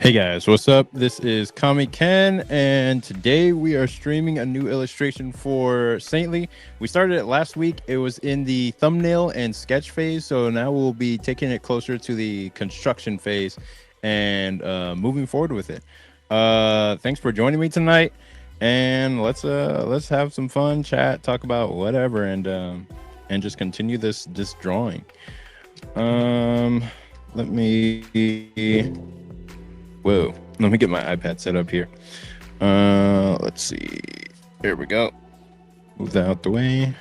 Hey guys, what's up? This is Comic Ken, and today we are streaming a new illustration for Saintly. We started it last week. It was in the thumbnail and sketch phase, so now we'll be taking it closer to the construction phase and moving forward with it. Thanks for joining me tonight, and let's have some fun, chat, talk about whatever, and just continue this drawing. Let me. Whoa, let me get my iPad set up here. Let's see. There we go. Move that out the way.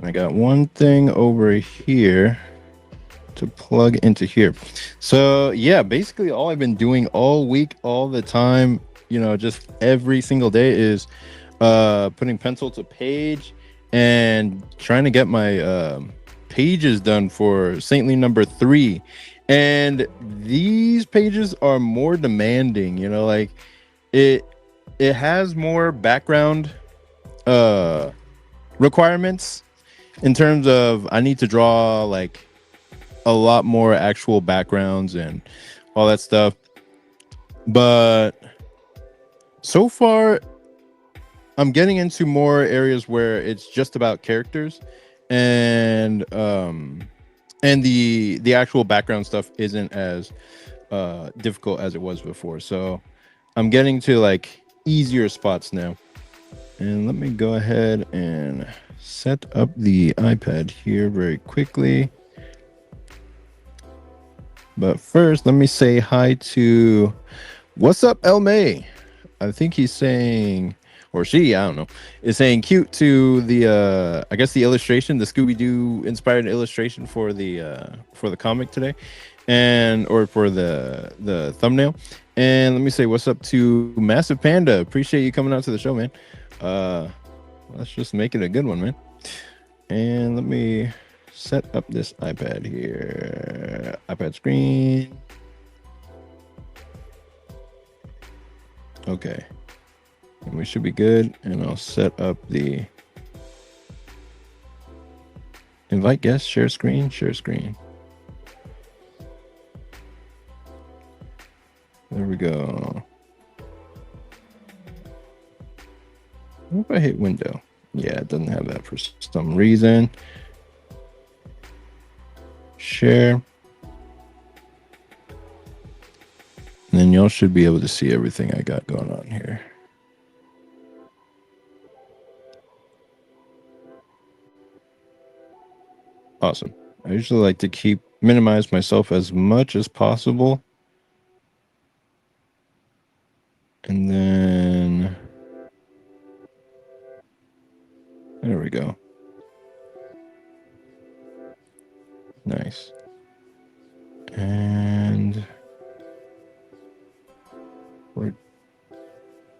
I got one thing over here to plug into here. So yeah, basically all I've been doing all week, all the time, just every single day is putting pencil to page and trying to get my pages done for Saintly number 3. And these pages are more demanding, like it has more background requirements in terms of I need to draw like a lot more actual backgrounds and all that stuff. But so far I'm getting into more areas where it's just about characters and the actual background stuff isn't as difficult as it was before. So I'm getting to like easier spots now. And let me go ahead and set up the iPad here very quickly. But first, let me say hi to what's up, El May. I think he's saying, or she, I don't know, is saying cute to the I guess the illustration, the Scooby-Doo inspired illustration for the comic today, or for the thumbnail. And let me say what's up to Massive Panda. Appreciate you coming out to the show, man. Let's just make it a good one, man. And let me set up this iPad here. iPad screen. Okay. And we should be good. And I'll set up the invite guest, share screen. There we go. What if I hit window? Yeah, it doesn't have that for some reason. Share. And then y'all should be able to see everything I got going on here. Awesome. I usually like to minimize myself as much as possible. And then there we go. Nice. And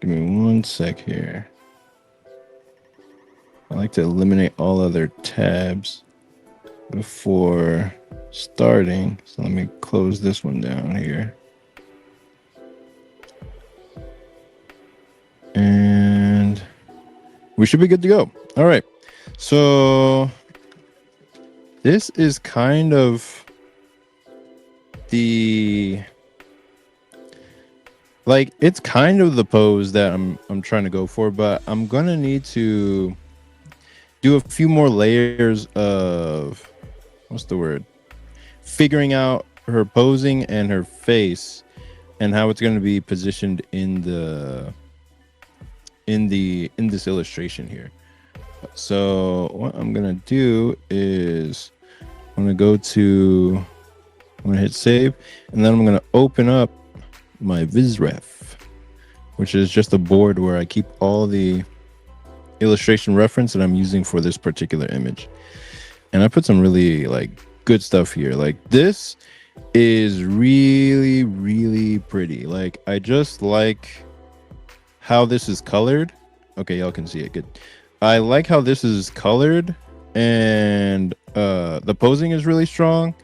give me one sec here. I like to eliminate all other tabs before starting. So let me close this one down here. And we should be good to go. All right. So this is kind of it's kind of the pose that I'm trying to go for, but I'm gonna need to do a few more layers of figuring out her posing and her face and how it's going to be positioned in this illustration here. So what I'm gonna do is I'm gonna hit save, and then I'm gonna open up my VizRef, which is just a board where I keep all the illustration reference that I'm using for this particular image. And I put some really good stuff here. Like this is really, really pretty. Like I just like how this is colored. Okay, y'all can see it good. I like how this is colored, and the posing is really strong.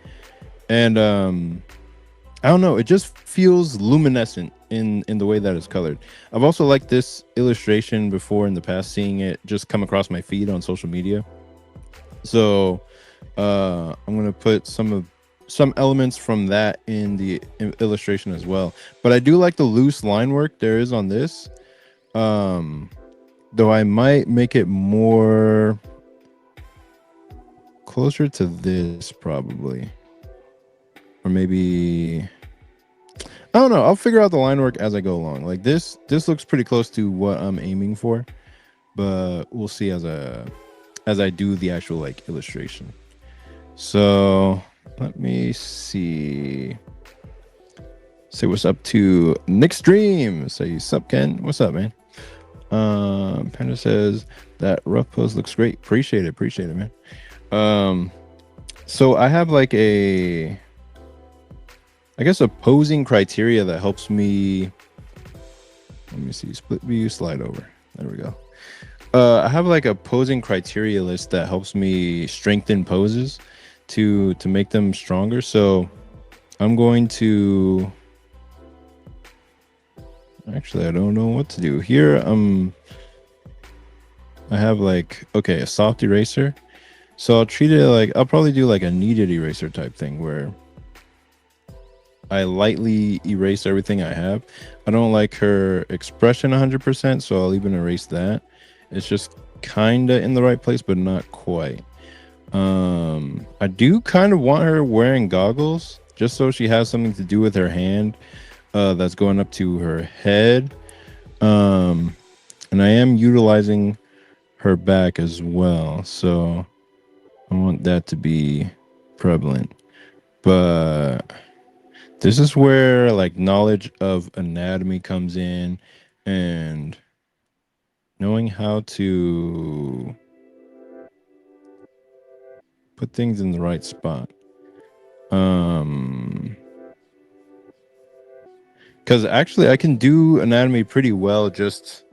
And I don't know, it just feels luminescent in the way that it's colored. I've also liked this illustration before in the past, seeing it just come across my feed on social media. So I'm gonna put some of some elements from that in the illustration as well. But I do like the loose line work there is on this. Though I might make it more closer to this probably. Or maybe I don't know. I'll figure out the line work as I go along. Like this looks pretty close to what I'm aiming for, but we'll see as I do the actual like illustration. So let me see. Say what's up to Nick's Dream. Say sup, Ken. What's up, man? Panda says that rough pose looks great. Appreciate it, man. So I have like I guess a posing criteria that helps me. Let me see. Split view, slide over. There we go. I have like a posing criteria list that helps me strengthen poses to make them stronger. So I'm going to. Actually, I don't know what to do here. I have like a soft eraser. So I'll treat it like I'll probably do like a kneaded eraser type thing where I lightly erase everything I have. I don't like her expression 100%, so I'll even erase that. It's just kind of in the right place, but not quite. I do kind of want her wearing goggles just so she has something to do with her hand that's going up to her head. And I am utilizing her back as well, so I want that to be prevalent. But this is where like knowledge of anatomy comes in and knowing how to put things in the right spot. Because actually I can do anatomy pretty well just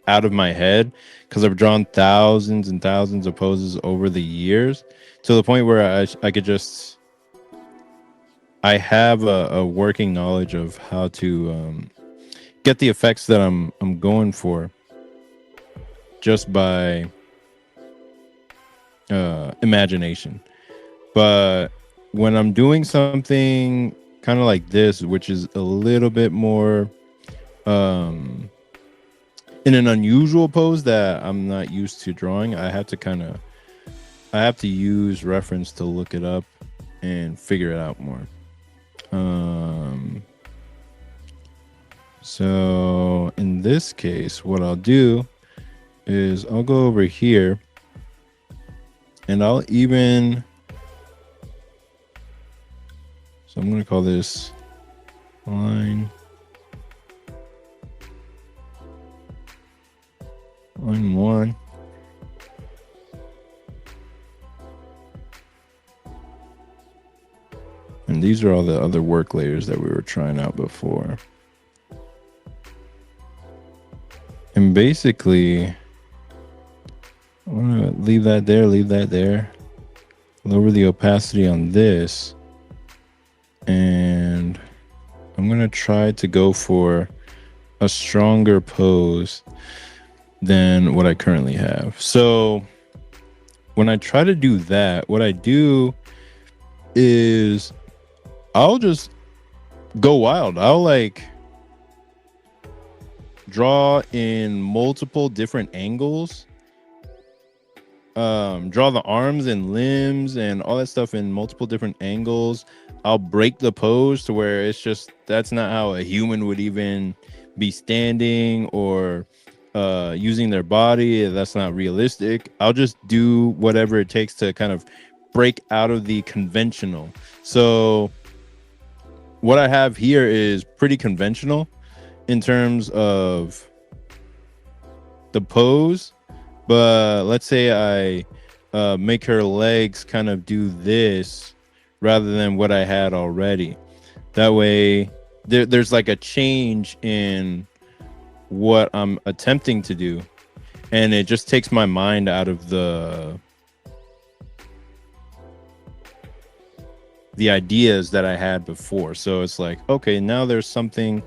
out of my head because I've drawn thousands and thousands of poses over the years to the point where I could just I have a working knowledge of how to get the effects that I'm going for just by imagination. But when I'm doing something kind of like this, which is a little bit more in an unusual pose that I'm not used to drawing, I have to use reference to look it up and figure it out more. So in this case, what I'll do is I'll go over here and I'll even, so I'm going to call this line 1. And these are all the other work layers that we were trying out before. And basically, I want to leave that there. Lower the opacity on this. And I'm going to try to go for a stronger pose than what I currently have. So when I try to do that, what I do is I'll just go wild. I'll like draw in multiple different angles, draw the arms and limbs and all that stuff in multiple different angles. I'll break the pose to where it's just that's not how a human would even be standing or using their body. That's not realistic. I'll just do whatever it takes to kind of break out of the conventional. So what I have here is pretty conventional in terms of the pose, but let's say I make her legs kind of do this rather than what I had already. That way there's like a change in what I'm attempting to do, and it just takes my mind out of the ideas that I had before. So it's like, okay, now there's something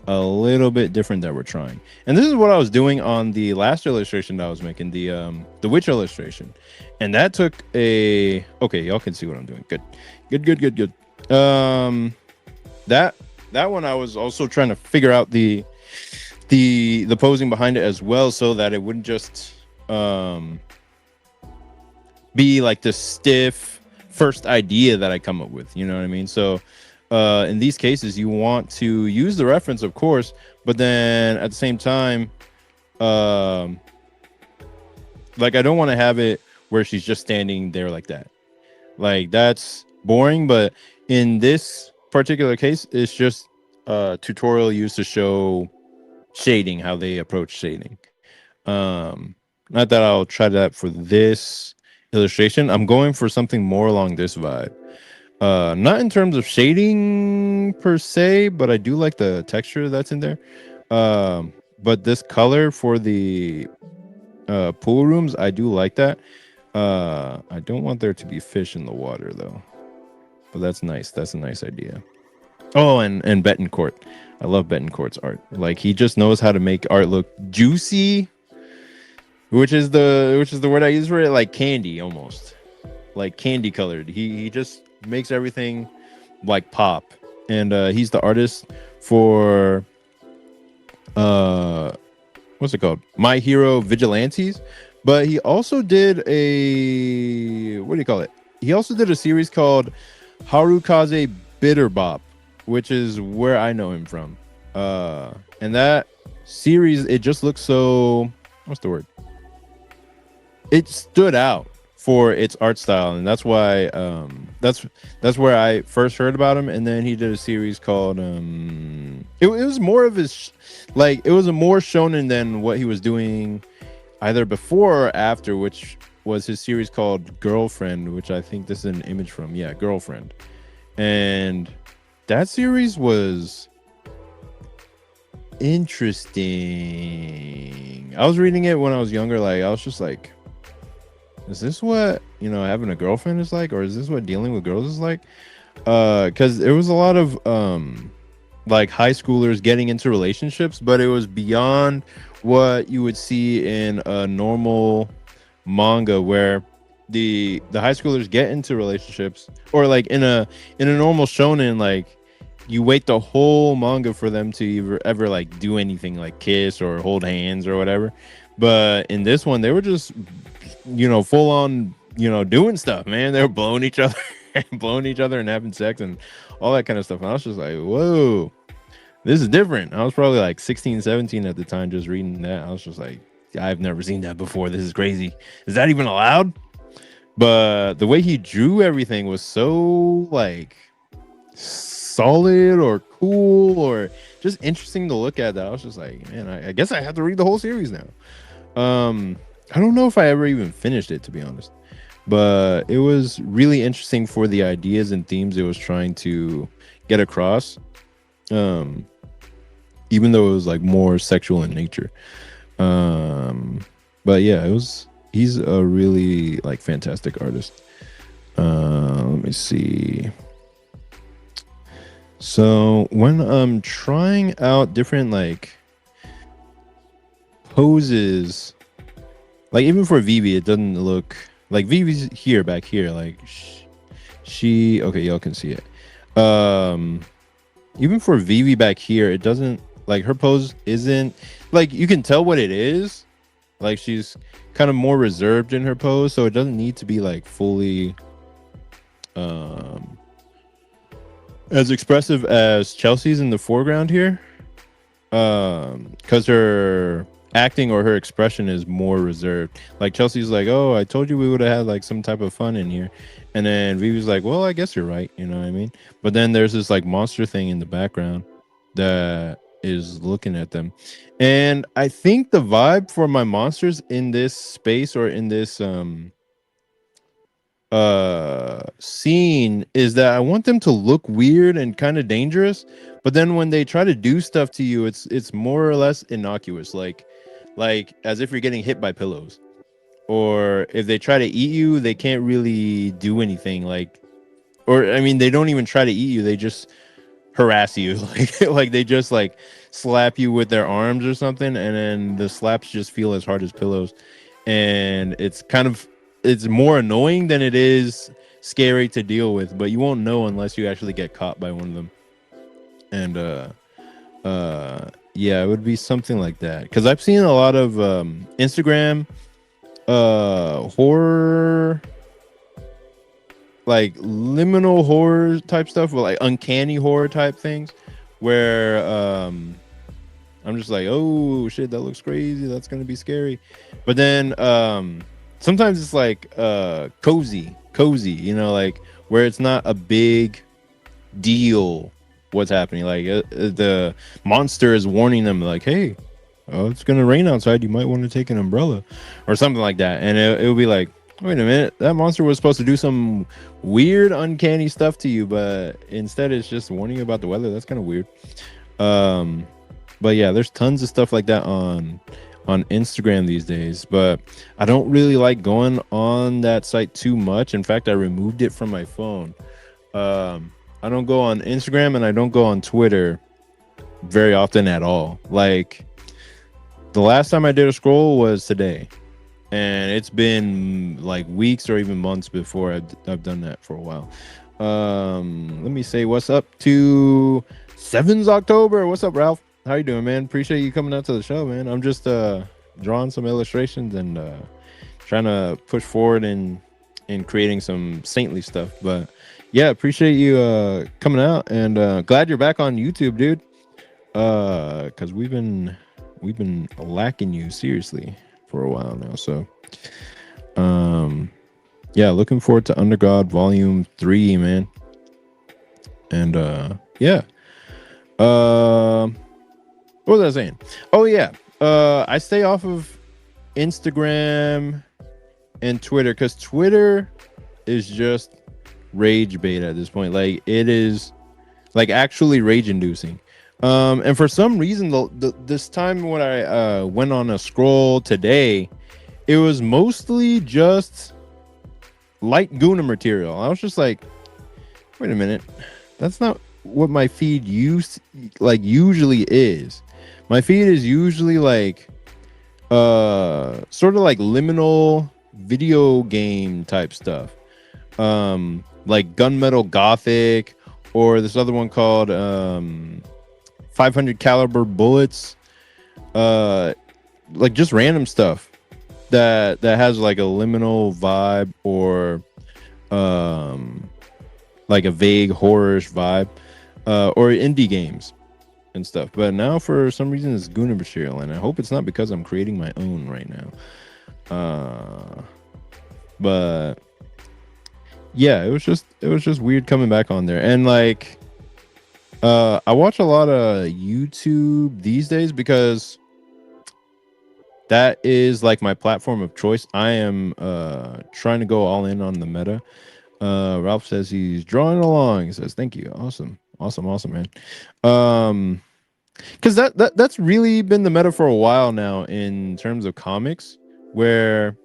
a little bit different that we're trying. And this is what I was doing on the last illustration that I was making, the witch illustration. And that took okay, y'all can see what I'm doing. Good. Um, that that one I was also trying to figure out the posing behind it as well, so that it wouldn't just be like the stiff first idea that I come up with. You know what I mean? So in these cases, you want to use the reference, of course, but then at the same time, um, like I don't want to have it where she's just standing there like that. Like that's boring. But in this particular case, it's just a tutorial used to show shading, how they approach shading. Um, Not that I'll try that for this illustration. I'm going for something more along this vibe. Not in terms of shading per se, but I do like the texture that's in there. But this color for the pool rooms, I do like that. I don't want there to be fish in the water though, but that's nice. That's a nice idea. Oh, and Betancourt. I love Betancourt's art. Like he just knows how to make art look juicy, which is the word I use for it, like candy almost. Like candy colored. He just makes everything like pop. And he's the artist for what's it called? My Hero Vigilantes. But he also did a what do you call it? He also did a series called Harukaze Bitter Bop, which is where I know him from. And that series, it just looks so, what's the word? It stood out for its art style, and that's why that's where I first heard about him. And then he did a series called it was more of his like it was a more shonen than what he was doing either before or after, which was his series called Girlfriend, which I think this is an image from. Yeah, Girlfriend. And that series was interesting. I was reading it when I was younger. Like I was just like, is this what, having a girlfriend is like, or is this what dealing with girls is like? Because there was a lot of like high schoolers getting into relationships, but it was beyond what you would see in a normal manga, where the high schoolers get into relationships, or like in a normal shonen, like you wait the whole manga for them to ever like do anything like kiss or hold hands or whatever. But in this one, they were just full on doing stuff, man. They were blowing each other and having sex and all that kind of stuff. And I was just like, whoa, this is different. I was probably like 16, 17 at the time, just reading that. I was just like, I've never seen that before. This is crazy. Is that even allowed? But the way he drew everything was so like solid or cool or just interesting to look at, that I was just like, man, I guess I have to read the whole series now. I don't know if I ever even finished it, to be honest, but it was really interesting for the ideas and themes it was trying to get across, even though it was like more sexual in nature. But yeah, he's a really like fantastic artist. Let me see. So when I'm trying out different like poses, like even for Vivi, it doesn't look like Vivi's back here. Like she okay, y'all can see it. Even for Vivi back here, it doesn't, like her pose isn't like, you can tell what it is. Like she's kind of more reserved in her pose, so it doesn't need to be like fully as expressive as Chelsea's in the foreground here, because her acting or her expression is more reserved. Like Chelsea's like, oh, I told you we would have had like some type of fun in here, and then Vivi's like, well, I guess you're right, you know what I mean? But then there's this like monster thing in the background that is looking at them. And I think the vibe for my monsters in this space, or in this scene, is that I want them to look weird and kind of dangerous, but then when they try to do stuff to you, it's more or less innocuous, like as if you're getting hit by pillows. Or if they try to eat you, they can't really do anything, like, or I mean, they don't even try to eat you, they just harass you, like they just like slap you with their arms or something, and then the slaps just feel as hard as pillows. And it's more annoying than it is scary to deal with, but you won't know unless you actually get caught by one of them. And yeah, it would be something like that, because I've seen a lot of Instagram horror, like liminal horror type stuff, or like uncanny horror type things, where I'm just like, oh shit, that looks crazy, that's gonna be scary. But then sometimes it's like cozy, you know, like where it's not a big deal what's happening. Like the monster is warning them, like, hey, it's gonna rain outside, you might want to take an umbrella or something like that. And it would be like, wait a minute, that monster was supposed to do some weird uncanny stuff to you, but instead it's just warning you about the weather. That's kind of weird. But yeah, there's tons of stuff like that on Instagram these days, but I don't really like going on that site too much. In fact, I removed it from my phone. I don't go on Instagram and I don't go on Twitter very often at all. Like the last time I did a scroll was today, and it's been like weeks or even months before I've done that for a while. Let me say what's up to 7's October. What's up, Ralph? How you doing, man? Appreciate you coming out to the show, man. I'm just drawing some illustrations and trying to push forward in creating some saintly stuff. But yeah, appreciate you coming out, and glad you're back on YouTube, dude. Because we've been lacking you seriously for a while now. So yeah, looking forward to Undergod Volume 3, man. And yeah. What was I saying? Oh yeah, I stay off of Instagram and Twitter, because Twitter is just rage bait at this point. Like it is like actually rage inducing. And for some reason, this time when I went on a scroll today, it was mostly just light Guna material. I was just like, wait a minute, that's not what my feed usually is. My feed is usually like sort of like liminal video game type stuff, like Gunmetal Gothic, or this other one called 500 caliber bullets, like just random stuff that has like a liminal vibe, or like a vague horrorish vibe, or indie games and stuff. But now for some reason it's Guna material, and I hope it's not because I'm creating my own right now. But yeah, it was just weird coming back on there. And like I watch a lot of YouTube these days because that is like my platform of choice. I am trying to go all in on the meta. Ralph says he's drawing along. He says thank you. Awesome, man. Because that's really been the meta for a while now in terms of comics, where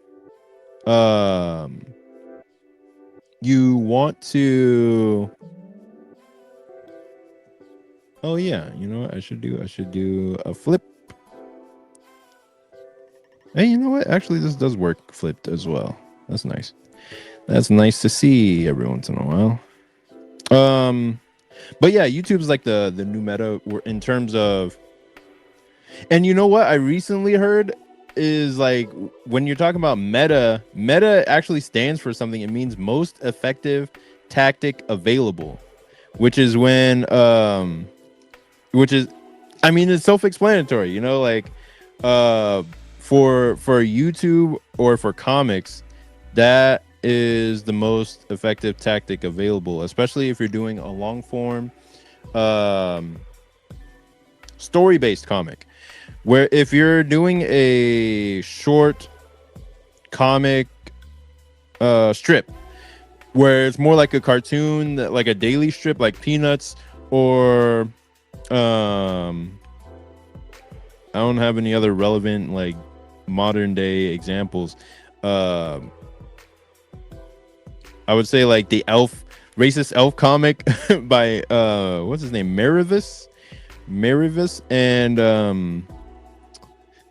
you want to, oh yeah, you know what I should do a flip. Hey, you know what, actually this does work flipped as well. That's nice to see every once in a while. But yeah, YouTube's like the new meta in terms of, and you know what I recently heard is, like, when you're talking about meta actually stands for something. It means most effective tactic available, which is when I mean, it's self-explanatory, you know, like for YouTube or for comics, that is the most effective tactic available, especially if you're doing a long form story-based comic, where if you're doing a short comic strip where it's more like a cartoon, like a daily strip, like Peanuts, or I don't have any other relevant like modern day examples. I would say like the racist elf comic by what's his name, Marivis, and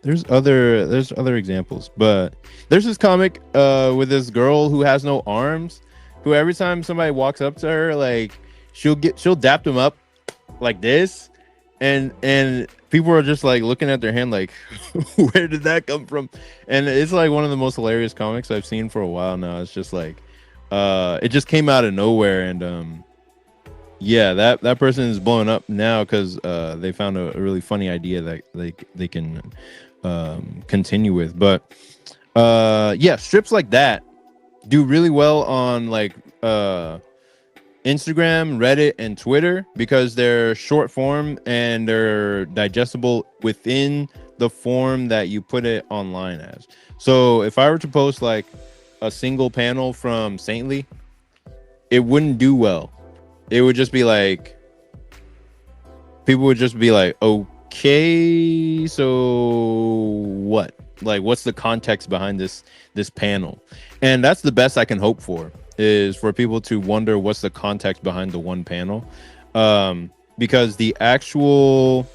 there's other examples, but there's this comic with this girl who has no arms, who every time somebody walks up to her, like she'll dap them up like this, and people are just like looking at their hand like, where did that come from? And it's like one of the most hilarious comics I've seen for a while now. It's just like, it just came out of nowhere, and yeah, that person is blowing up now because they found a really funny idea that they can continue with. But yeah, strips like that do really well on like Instagram, Reddit, and Twitter because they're short form and they're digestible within the form that you put it online as. So if I were to post like a single panel from Saintly, it wouldn't do well. It would just be like, people would just be like, okay, so what? Like, what's the context behind this panel? And that's the best I can hope for, is for people to wonder what's the context behind the one panel, because the actual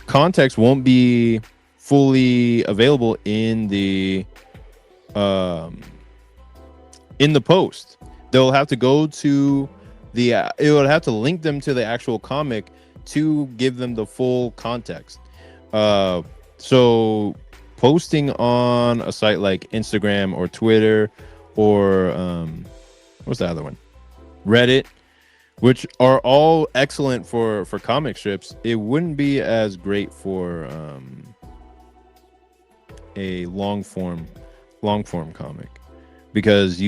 context won't be fully available in the post. They'll have to go to it would have to link them to the actual comic to give them the full context. So posting on a site like Instagram or Twitter or what's the other one, Reddit, which are all excellent for comic strips, it wouldn't be as great for a long form comic, because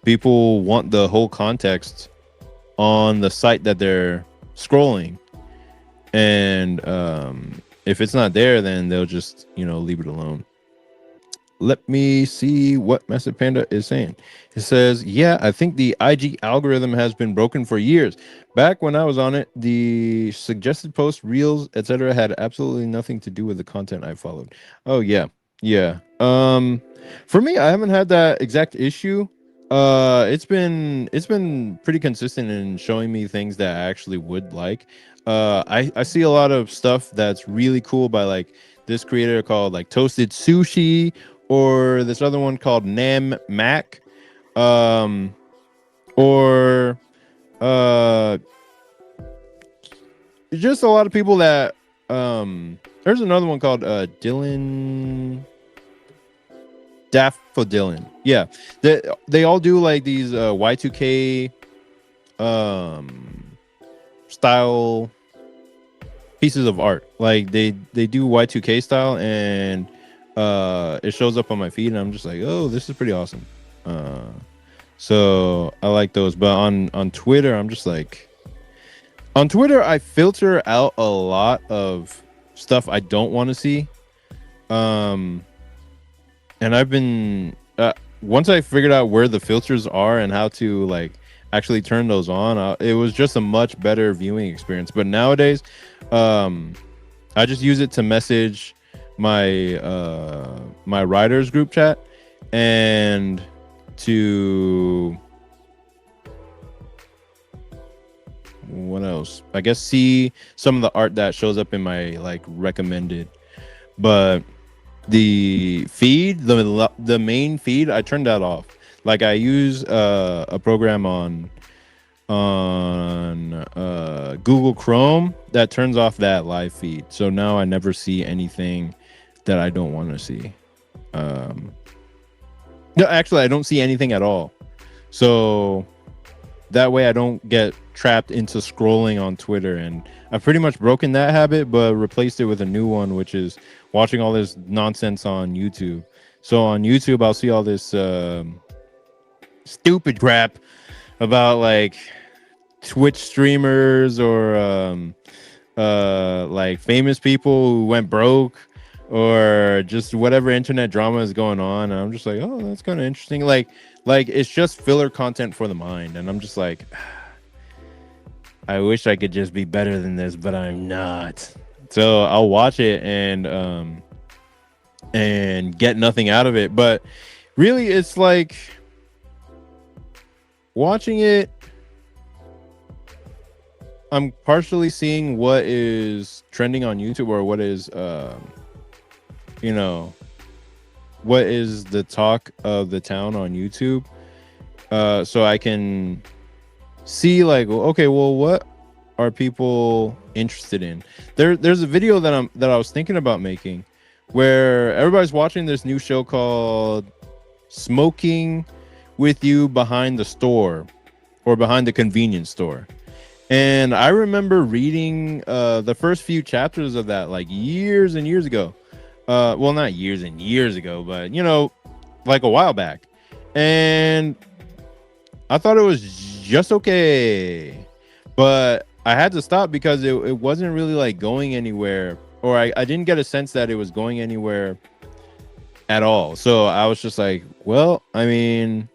people want the whole context on the site that they're scrolling, and if it's not there, then they'll just leave it alone. Let me see what Massive Panda is saying. It says, yeah, I think the IG algorithm has been broken for years. Back when I was on it, the suggested posts, reels, etc. had absolutely nothing to do with the content I followed. Oh yeah. For me, I haven't had that exact issue. It's been pretty consistent in showing me things that I actually would like. I see a lot of stuff that's really cool by like this creator called like Toasted Sushi, or this other one called Nam Mac, or just a lot of people that there's another one called Dylan Daffodilin. Yeah, they all do like these Y2K style pieces of art. Like they do Y2K style, and it shows up on my feed, and I'm just like, oh, this is pretty awesome. So I like those. But on Twitter, I'm just like, on Twitter, I filter out a lot of stuff I don't want to see. And I've been once I figured out where the filters are and how to like actually turn those on, it was just a much better viewing experience. But nowadays, I just use it to message my my writers group chat, and to what else? I guess see some of the art that shows up in my like recommended. But the feed, the main feed, I turned that off. Like I use a program on Google Chrome that turns off that live feed. So now I never see anything that I don't want to see. No, actually, I don't see anything at all. So that way I don't get trapped into scrolling on Twitter. And I've pretty much broken that habit, but replaced it with a new one, which is watching all this nonsense on YouTube. So on YouTube, I'll see all this stupid crap about like Twitch streamers or like famous people who went broke, or just whatever internet drama is going on. And I'm just like, oh, that's kind of interesting. Like it's just filler content for the mind. And I'm just like, I wish I could just be better than this, but I'm not. So I'll watch it and get nothing out of it. But really, it's like watching it, I'm partially seeing what is trending on YouTube, or what is what is the talk of the town on YouTube. so I can see like, okay, well, what are people interested in? There's a video that I was thinking about making, where everybody's watching this new show called Smoking with You Behind the Store, or Behind the Convenience Store. And I remember reading the first few chapters of that like years and years ago. Well, not years and years ago, but like a while back. And I thought it was just okay, but I had to stop because it wasn't really like going anywhere, or I didn't get a sense that it was going anywhere at all. So I was just like, well, I mean,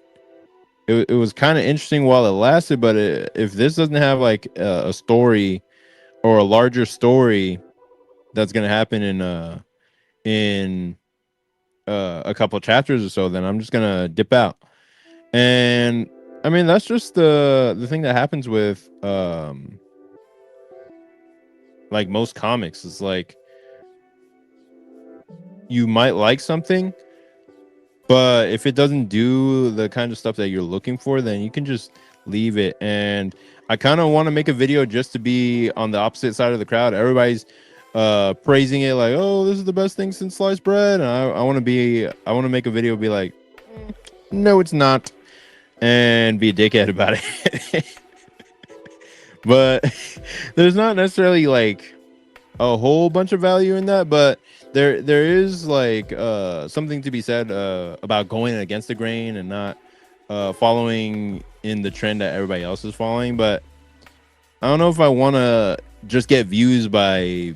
it was kind of interesting while it lasted, but if this doesn't have like a story or a larger story that's gonna happen in a couple chapters or so, then I'm just gonna dip out. And I mean, that's just the thing that happens with like most comics. Is like, you might like something, but if it doesn't do the kind of stuff that you're looking for, then you can just leave it. And I kind of want to make a video just to be on the opposite side of the crowd. Everybody's praising it like, oh, this is the best thing since sliced bread, and I want to make a video be like, no, it's not, and be a dickhead about it. But there's not necessarily like a whole bunch of value in that, but there is like something to be said about going against the grain and not following in the trend that everybody else is following. But I don't know if I want to just get views by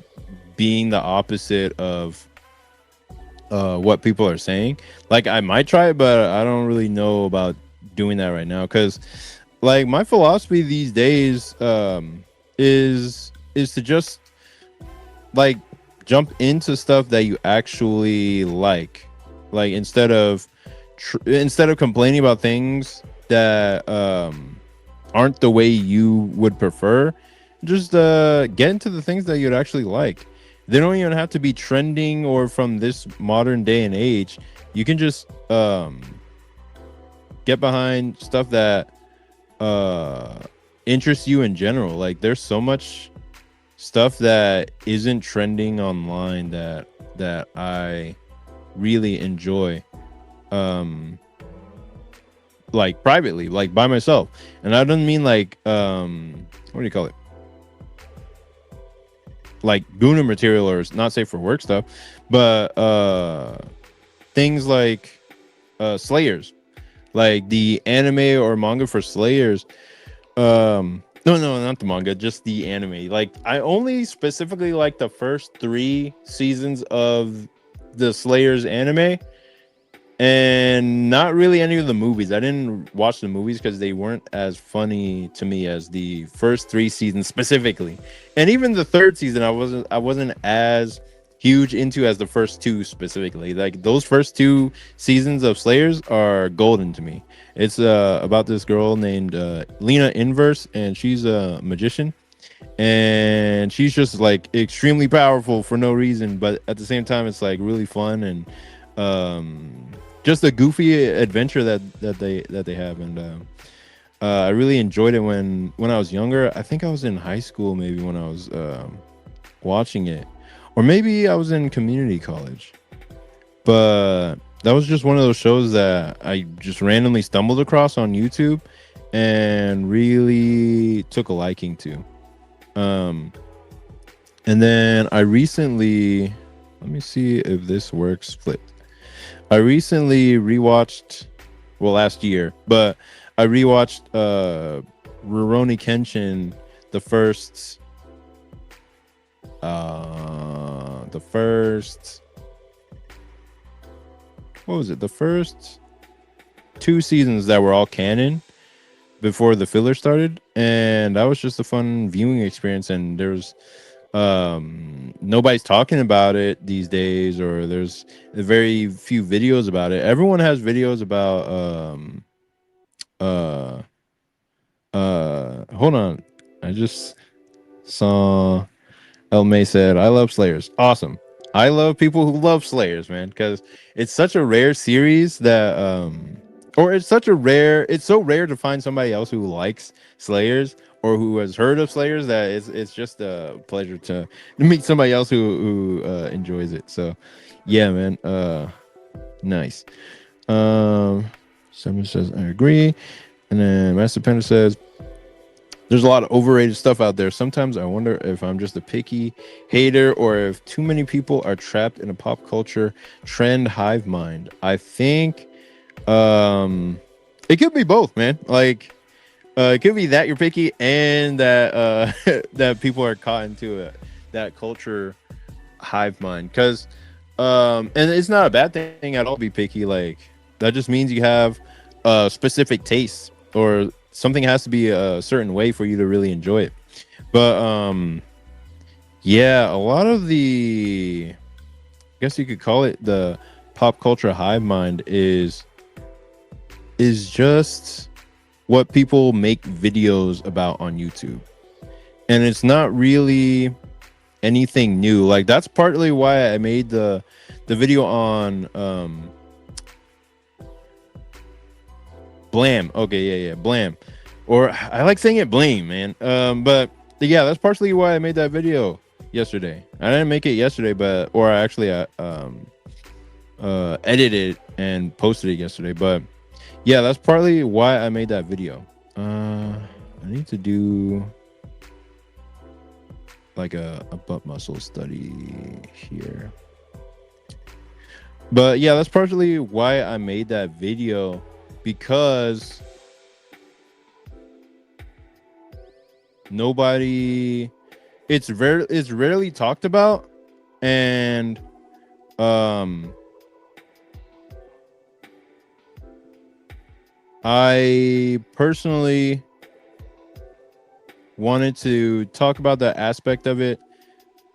being the opposite of what people are saying. Like, I might try it, but I don't really know about doing that right now, because like my philosophy these days is to just like jump into stuff that you actually like instead of complaining about things that aren't the way you would prefer. Just get into the things that you'd actually like. They don't even have to be trending or from this modern day and age. You can just get behind stuff that interests you in general. Like, there's so much stuff that isn't trending online that I really enjoy, like privately, like by myself. And I don't mean like what do you call it, like Guna material or not safe for work stuff, but things like Slayers, like the anime or manga for Slayers. No, not the manga, just the anime. Like, I only specifically like the first 3 seasons of the Slayers anime, and not really any of the movies. I didn't watch the movies because they weren't as funny to me as the first 3 seasons specifically. And even the 3rd season, I wasn't as huge into as the first 2 specifically. Like, those first 2 seasons of Slayers are golden to me. It's about this girl named Lena Inverse, and she's a magician, and she's just like extremely powerful for no reason, but at the same time it's like really fun, and just a goofy adventure that they have. And I really enjoyed it when I was younger. I think I was in high school maybe when I was watching it, or maybe I was in community college, but that was just one of those shows that I just randomly stumbled across on YouTube and really took a liking to. And then I recently, let me see if this works flipped. I recently rewatched, well, last year, but I rewatched Rurouni Kenshin, the first what was it? The first 2 seasons that were all canon before the filler started, and that was just a fun viewing experience. And there's nobody's talking about it these days, or there's very few videos about it. Everyone has videos about hold on, I just saw El May said, I love Slayers. Awesome. I love people who love Slayers, man, because it's such a rare series that or it's so rare to find somebody else who likes Slayers or who has heard of Slayers that it's just a pleasure to meet somebody else who enjoys it. So yeah, man. Nice. Someone says I agree. And then Master Panda says there's a lot of overrated stuff out there. Sometimes I wonder if I'm just a picky hater or if too many people are trapped in a pop culture trend hive mind. I think it could be both, man. Like it could be that you're picky and that that people are caught into that culture hive mind. Because and it's not a bad thing at all to be picky. Like that just means you have specific tastes or something has to be a certain way for you to really enjoy it. But yeah, a lot of the, I guess you could call it the pop culture hive mind is just what people make videos about on YouTube. And it's not really anything new. Like that's partly why I made the video on Blam. Okay, yeah, Blam. Or I like saying it Blame, man. But yeah, that's partially why I made that video yesterday. I didn't make it yesterday, but or I actually edited it and posted it yesterday. But yeah, that's partly why I made that video. I need to do like a butt muscle study here. But yeah, that's partially why I made that video, because nobody, it's rarely talked about, and I personally wanted to talk about that aspect of it,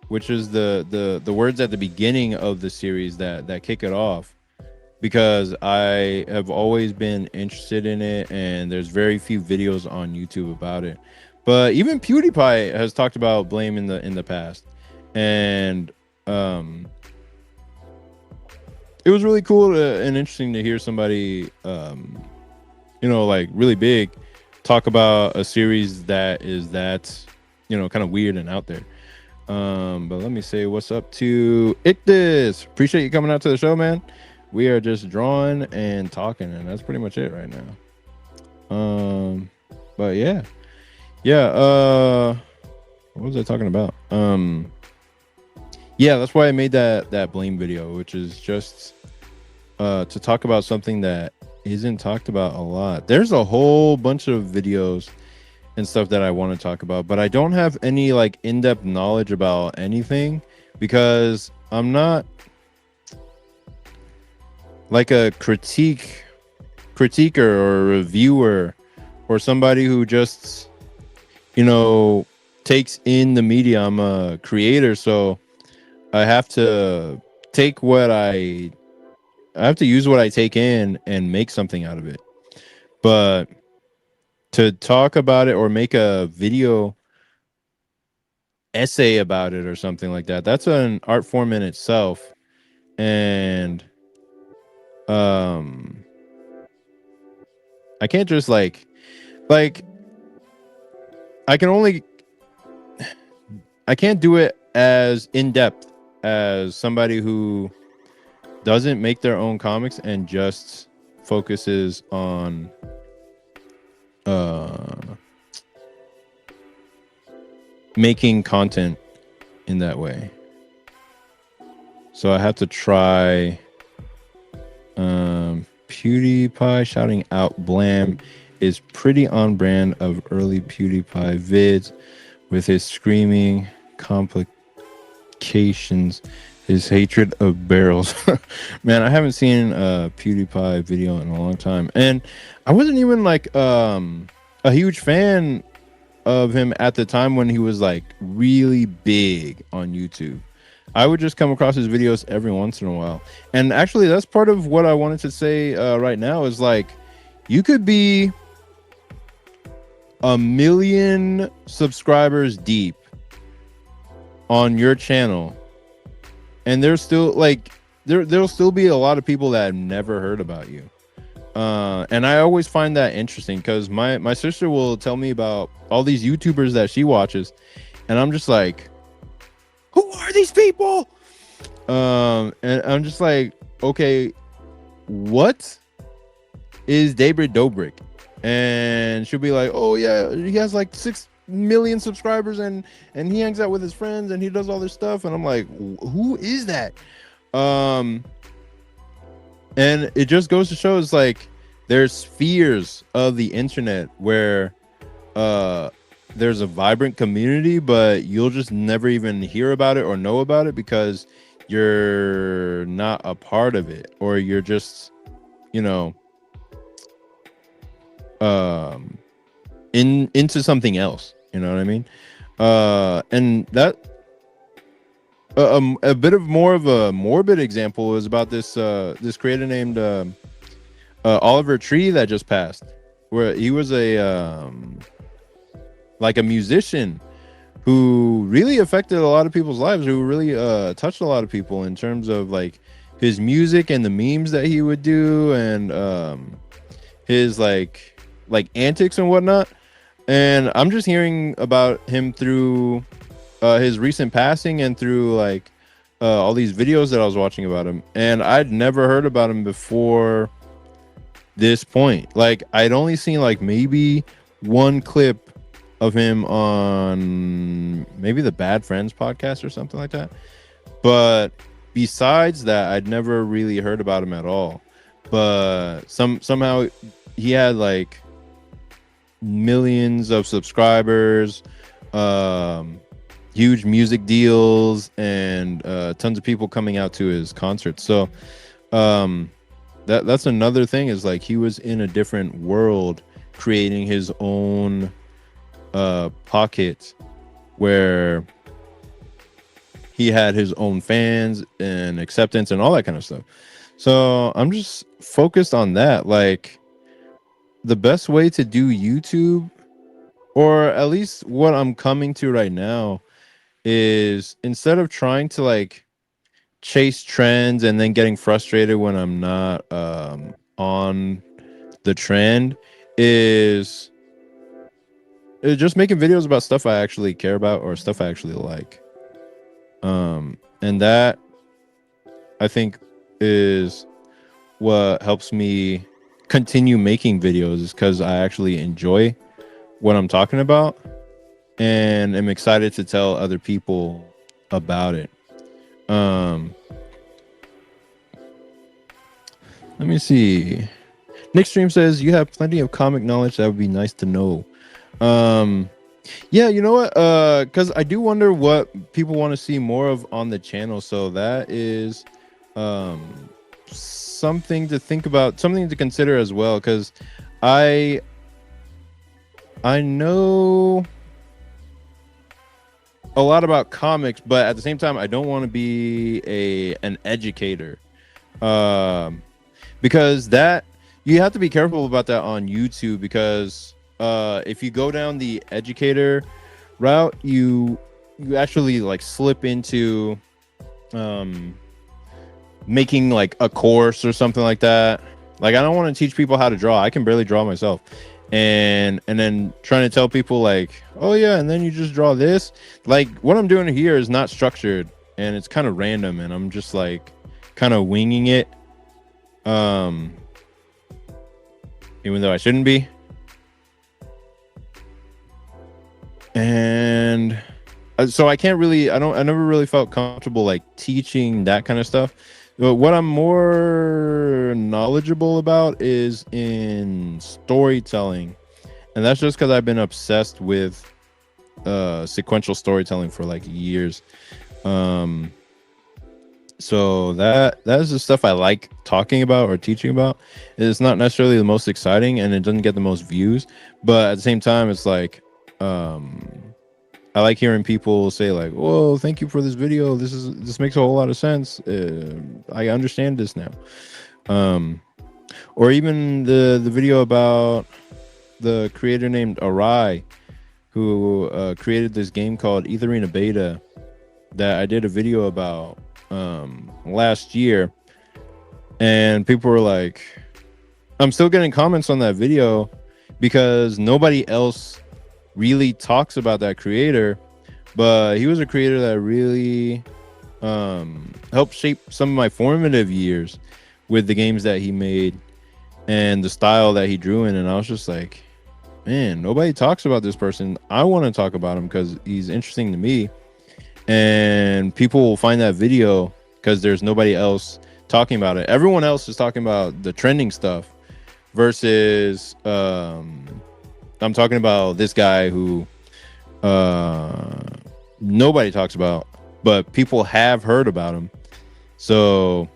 which is the words at the beginning of the series that kick it off, because I have always been interested in it, and there's very few videos on YouTube about it. But even PewDiePie has talked about Blame in the past, and it was really cool and interesting to hear somebody like really big talk about a series that is kind of weird and out there. But let me say what's up to Ictus. Appreciate you coming out to the show, man. We are just drawing and talking, and that's pretty much it right now. But yeah, what was I talking about? Yeah, that's why I made that Blame video, which is just to talk about something that isn't talked about a lot. There's a whole bunch of videos and stuff that I want to talk about, but I don't have any like in-depth knowledge about anything, because I'm not like a critiquer or a reviewer or somebody who just takes in the media. I'm a creator, so I have to take I have to use what I take in and make something out of it. But to talk about it or make a video essay about it or something like that, that's an art form in itself. And I can't just like I can't do it as in depth as somebody who doesn't make their own comics and just focuses on making content in that way. So I have to try. PewDiePie shouting out Blam is pretty on brand of early PewDiePie vids, with his screaming complications, his hatred of barrels. Man, I haven't seen a PewDiePie video in a long time, and I wasn't even like a huge fan of him at the time when he was like really big on YouTube. I would just come across his videos every once in a while. And actually, that's part of what I wanted to say right now is like, you could be 1 million subscribers deep on your channel, and there's still like there'll still be a lot of people that have never heard about you. And I always find that interesting because my sister will tell me about all these YouTubers that she watches, and I'm just like, who are these people? And I'm just like, okay, what is David Dobrik? And she'll be like, oh yeah, he has like 6 million subscribers, and he hangs out with his friends and he does all this stuff, and I'm like, who is that? And it just goes to show, it's like there's spheres of the internet where there's a vibrant community, but you'll just never even hear about it or know about it because you're not a part of it, or you're just, you know, into something else. You know what I mean? And that a bit of more of a morbid example is about this this creator named Oliver Tree that just passed, where he was a like a musician who really affected a lot of people's lives, who really touched a lot of people in terms of like his music and the memes that he would do, and his like antics and whatnot. And I'm just hearing about him through his recent passing and through like all these videos that I was watching about him, and I'd never heard about him before this point. Like, I'd only seen like maybe one clip of him on maybe the Bad Friends podcast or something like that, but besides that, I'd never really heard about him at all. But somehow he had like millions of subscribers, huge music deals, and tons of people coming out to his concerts. So that's another thing, is like he was in a different world creating his own pocket where he had his own fans and acceptance and all that kind of stuff. So I'm just focused on that. Like, the best way to do YouTube, or at least what I'm coming to right now, is instead of trying to like chase trends and then getting frustrated when I'm not on the trend, is just making videos about stuff I actually care about or stuff I actually like. And that, I think, is what helps me continue making videos, is because I actually enjoy what I'm talking about and I'm excited to tell other people about it. Let me see. Nick Stream says you have plenty of comic knowledge that would be nice to know. Yeah, you know what? Because I do wonder what people want to see more of on the channel. So that is something to think about, something to consider as well. Because I know a lot about comics, but at the same time, I don't want to be an educator. Because that, you have to be careful about that on YouTube, because if you go down the educator route, you actually like slip into making like a course or something like that. Like, I don't want to teach people how to draw. I can barely draw myself. And then trying to tell people like, oh yeah, and then you just draw this. Like, what I'm doing here is not structured, and it's kind of random, and I'm just like kind of winging it. Even though I shouldn't be. And so I can't really, I never really felt comfortable like teaching that kind of stuff. But what I'm more knowledgeable about is in storytelling, and that's just because I've been obsessed with sequential storytelling for like years. So that is the stuff I like talking about or teaching about. It's not necessarily the most exciting, and it doesn't get the most views, but at the same time, it's like I like hearing people say like, "Whoa, thank you for this video. This makes a whole lot of sense. I understand this now." Or even the video about the creator named Arai, who created this game called Etherina Beta that I did a video about last year, and people were like, I'm still getting comments on that video because nobody else really talks about that creator, but he was a creator that really helped shape some of my formative years with the games that he made and the style that he drew in. And I was just like, man, nobody talks about this person. I want to talk about him because he's interesting to me. And people will find that video because there's nobody else talking about it. Everyone else is talking about the trending stuff versus I'm talking about this guy who nobody talks about, but people have heard about him. So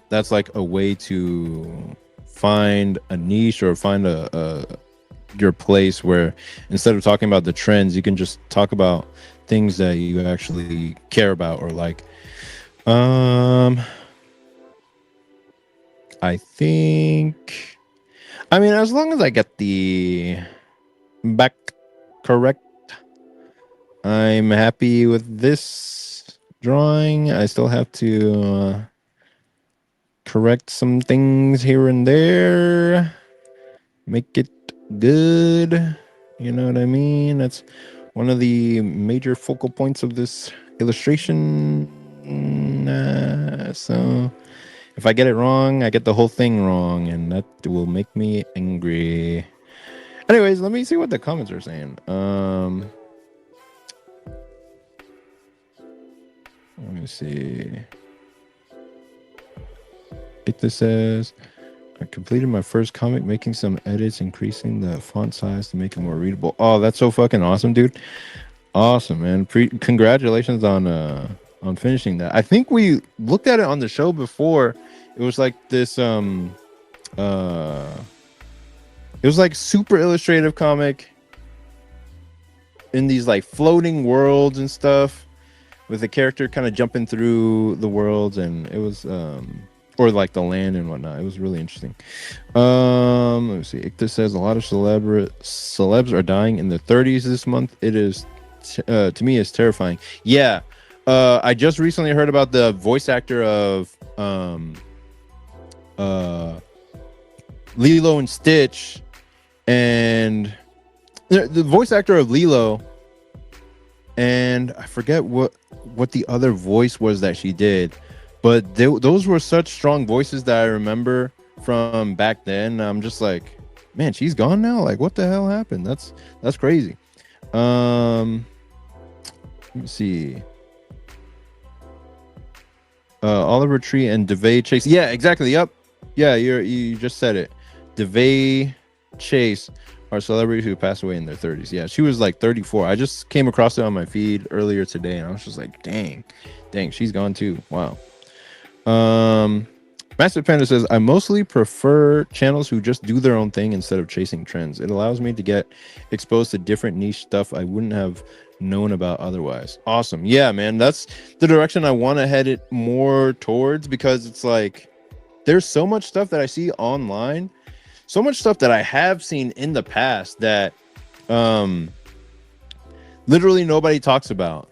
that's like a way to find a niche or find your place where instead of talking about the trends, you can just talk about things that you actually care about or like. I think, I mean, as long as I get the back correct, I'm happy with this drawing. I still have to correct some things here and there, make it good. You know what I mean? That's one of the major focal points of this illustration. So if I get it wrong, I get the whole thing wrong, and that will make me angry. Anyways, let me see what the comments are saying. Let me see. This says, I completed my first comic, making some edits, increasing the font size to make it more readable. Oh, that's so fucking awesome, dude. Awesome, man. Congratulations on finishing that. I think we looked at it on the show before. It was like this it was like super illustrative comic in these like floating worlds and stuff with the character kind of jumping through the worlds, and it was or like the land and whatnot. It was really interesting. Let me see. Ictus says a lot of celebs are dying in their 30s this month. It is to me is terrifying. Yeah. I just recently heard about the voice actor of Lilo and Stitch, and the voice actor of Lilo, and I forget what the other voice was that she did, but those were such strong voices that I remember from back then. I'm just like, man, she's gone now. Like, what the hell happened? That's crazy. Let me see. Oliver Tree and DeVay Chase. Yeah, exactly. Yep. Yeah, you just said it. DeVay Chase are celebrities who passed away in their 30s. Yeah, she was like 34. I just came across it on my feed earlier today, and I was just like, dang, she's gone too. Wow. Master Panda says, I mostly prefer channels who just do their own thing instead of chasing trends. It allows me to get exposed to different niche stuff I wouldn't have known about otherwise. Awesome. Yeah, man, that's the direction I want to head it more towards, because it's like there's so much stuff that I see online, so much stuff that I have seen in the past that literally nobody talks about,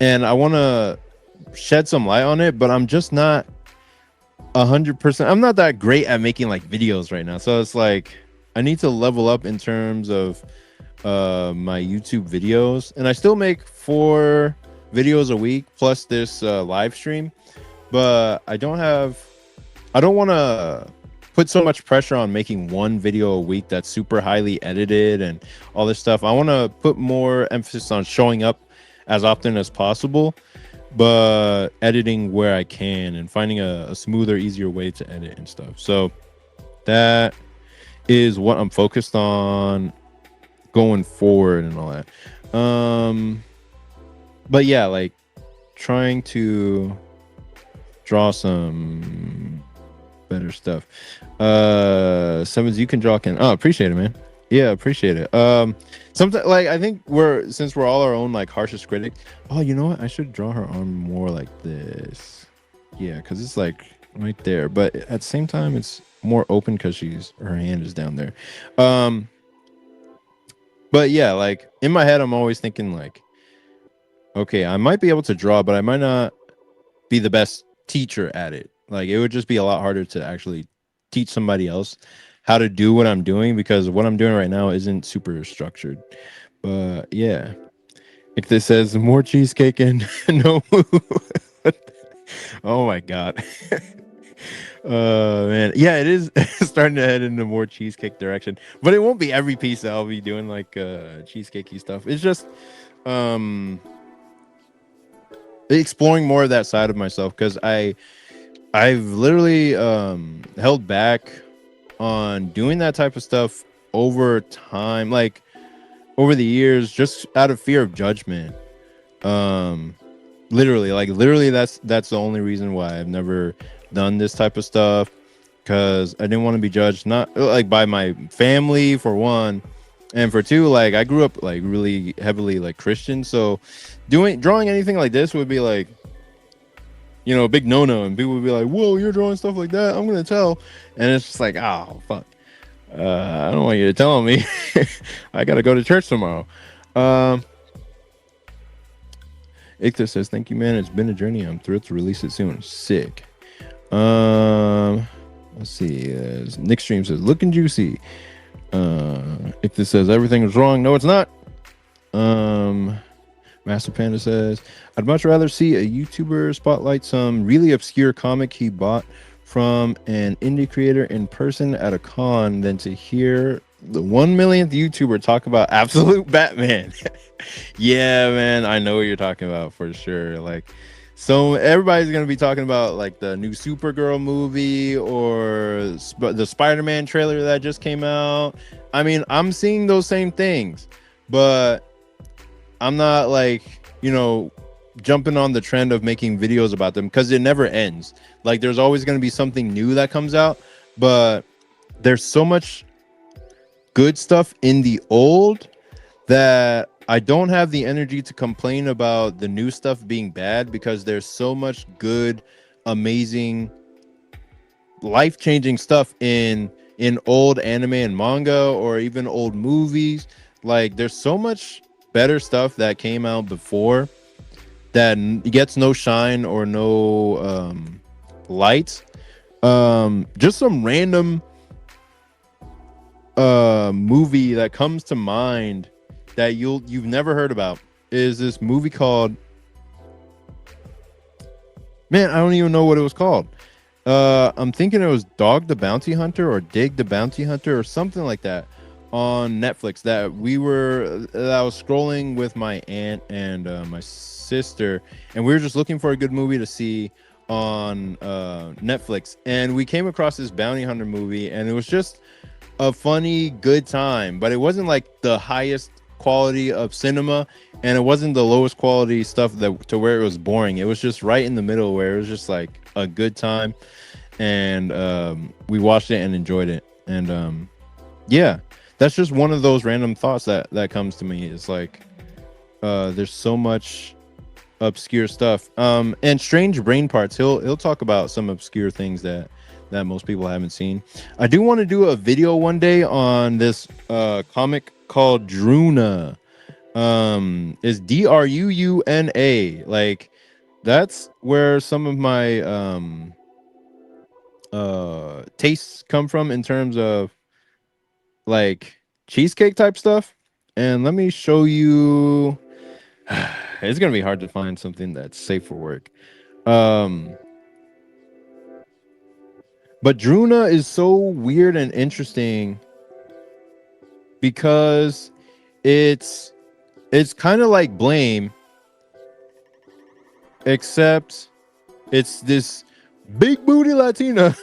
and I want to shed some light on it, but I'm just not 100%. I'm not that great at making like videos right now, so it's like I need to level up in terms of my YouTube videos, and I still make 4 videos a week plus this live stream, but I don't want to put so much pressure on making one video a week that's super highly edited and all this stuff. I want to put more emphasis on showing up as often as possible, but editing where I can and finding a smoother, easier way to edit and stuff. So that is what I'm focused on going forward and all that. But yeah, like trying to draw some better stuff. Sevens, you can draw. Appreciate it, man. Yeah, appreciate it. Sometimes, like, I think since we're all our own like harshest critic. Oh, you know what? I should draw her arm more like this. Yeah, because it's like right there, but at the same time, it's more open because her hand is down there. But yeah, like in my head, I'm always thinking like, okay, I might be able to draw, but I might not be the best teacher at it. Like it would just be a lot harder to actually teach somebody else how to do what I'm doing because what I'm doing right now isn't super structured. But yeah, if this says more cheesecake and no, oh my god, man, yeah, it is starting to head in the more cheesecake direction. But it won't be every piece that I'll be doing like cheesecakey stuff. It's just um exploring more of that side of myself because I've literally held back on doing that type of stuff over time, like over the years, just out of fear of judgment. Um, literally, that's the only reason why I've never done this type of stuff because I didn't want to be judged, not like by my family for one, and for two, like I grew up like really heavily like Christian, so drawing anything like this would be like a big no-no, and people would be like, whoa, you're drawing stuff like that, I'm gonna tell. And it's just like, oh fuck, I don't want you to tell on me. I gotta go to church tomorrow. um Ictus says, thank you, man, it's been a journey, I'm thrilled to release it soon. Sick. Let's see, Nick Stream says, looking juicy. Ictus says, everything is wrong, no it's not. Master Panda says, I'd much rather see a YouTuber spotlight some really obscure comic he bought from an indie creator in person at a con than to hear the 1 millionth YouTuber talk about absolute Batman. Yeah, man, I know what you're talking about for sure. Like, so everybody's gonna be talking about like the new Supergirl movie or the Spider-Man trailer that just came out. I mean, I'm seeing those same things, but I'm not like, jumping on the trend of making videos about them because it never ends. Like there's always going to be something new that comes out, but there's so much good stuff in the old that I don't have the energy to complain about the new stuff being bad because there's so much good, amazing, life-changing stuff in old anime and manga or even old movies. Like there's so much better stuff that came out before that gets no shine or no light. Just some random movie that comes to mind that you've never heard about is this movie called, man, I don't even know what it was called. I'm thinking it was Dog the Bounty Hunter or Dig the Bounty Hunter or something like that on Netflix that I was scrolling with my aunt and my sister, and we were just looking for a good movie to see on Netflix, and we came across this bounty hunter movie, and it was just a funny, good time, but it wasn't like the highest quality of cinema, and it wasn't the lowest quality stuff that to where it was boring. It was just right in the middle where it was just like a good time, and we watched it and enjoyed it. And yeah, that's just one of those random thoughts that comes to me. It's like there's so much obscure stuff. And Strange Brain Parts, he'll talk about some obscure things that most people haven't seen. I do want to do a video one day on this comic called Druna. Is Druuna. Like that's where some of my tastes come from in terms of like cheesecake type stuff. And let me show you. It's gonna be hard to find something that's safe for work. But Druna is so weird and interesting because it's kind of like Blame, except it's this big booty Latina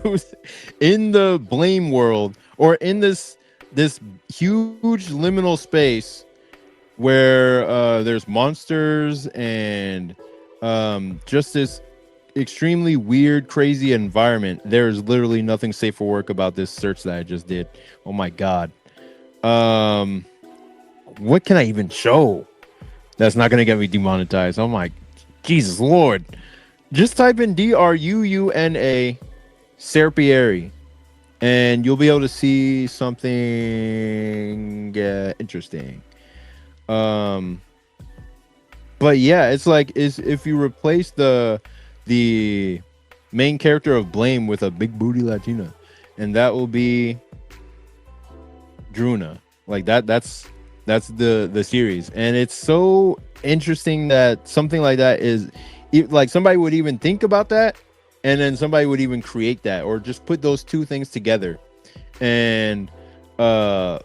who's in the Blame world, or in this huge liminal space where there's monsters and just this extremely weird, crazy environment. There's literally nothing safe for work about this search that I just did. Oh my god. What can I even show that's not gonna get me demonetized? Oh my Jesus Lord. Just type in Druuna Serpieri and you'll be able to see something interesting. But yeah, it's like if you replace the main character of Blame with a big booty Latina, and that will be Druna. Like that's the series, and it's so interesting that something like that is like somebody would even think about that, and then somebody would even create that, or just put those two things together and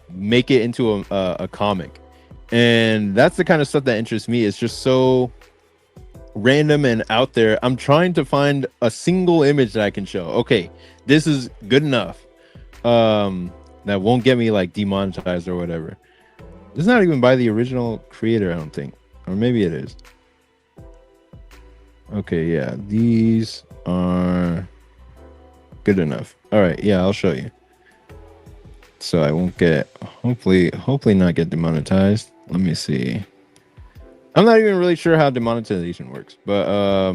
make it into a comic. And that's the kind of stuff that interests me. It's just so random and out there. I'm trying to find a single image that I can show. Okay, this is good enough. That won't get me like demonetized or whatever. It's not even by the original creator, I don't think. Or maybe it is. Okay, yeah, these are good enough. All right, yeah, I'll show you. So I won't get, hopefully not get demonetized. Let me see. I'm not even really sure how demonetization works, but I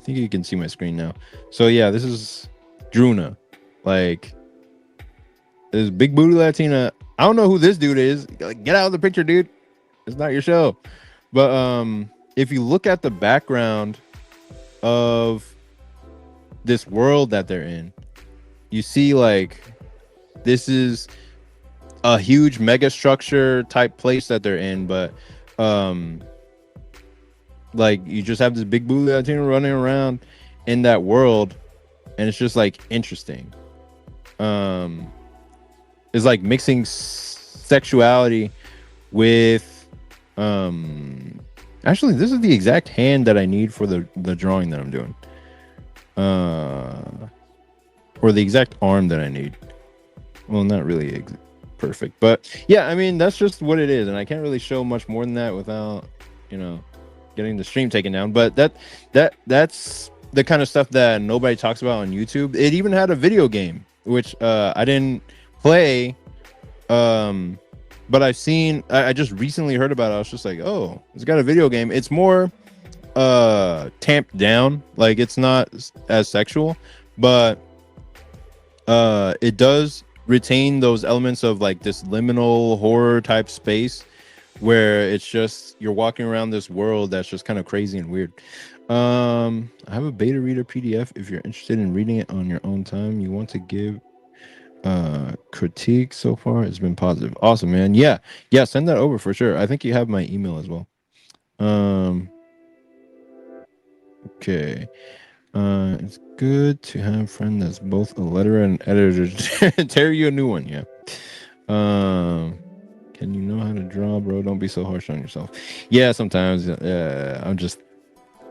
think you can see my screen now. So yeah, this is Druna. Like, this big booty Latina. I don't know who this dude is. Like, get out of the picture, dude. It's not your show. But if you look at the background of this world that they're in, you see like this is a huge mega structure type place that they're in, but like you just have this big booty Latino running around in that world, and it's just like interesting. It's like mixing sexuality with actually this is the exact hand that I need for the drawing that I'm doing, or the exact arm that I need. Well, not really perfect, but yeah, I mean that's just what it is, and I can't really show much more than that without, you know, getting the stream taken down. But that's the kind of stuff that nobody talks about on YouTube. It even had a video game, which I didn't play, but I've seen. I just recently heard about it. I was just like, oh, it's got a video game. It's more tamped down, like it's not as sexual, but it does retain those elements of like this liminal horror type space where it's just you're walking around this world that's just kind of crazy and weird. I have a beta reader PDF if you're interested in reading it on your own time. You want to give critique. So far it's been positive. Awesome, man. Yeah, send that over for sure. I think you have my email as well. Okay. It's good to have a friend that's both a letterer and editor. Tear you a new one. Yeah. Can you know how to draw, bro? Don't be so harsh on yourself. Yeah, sometimes.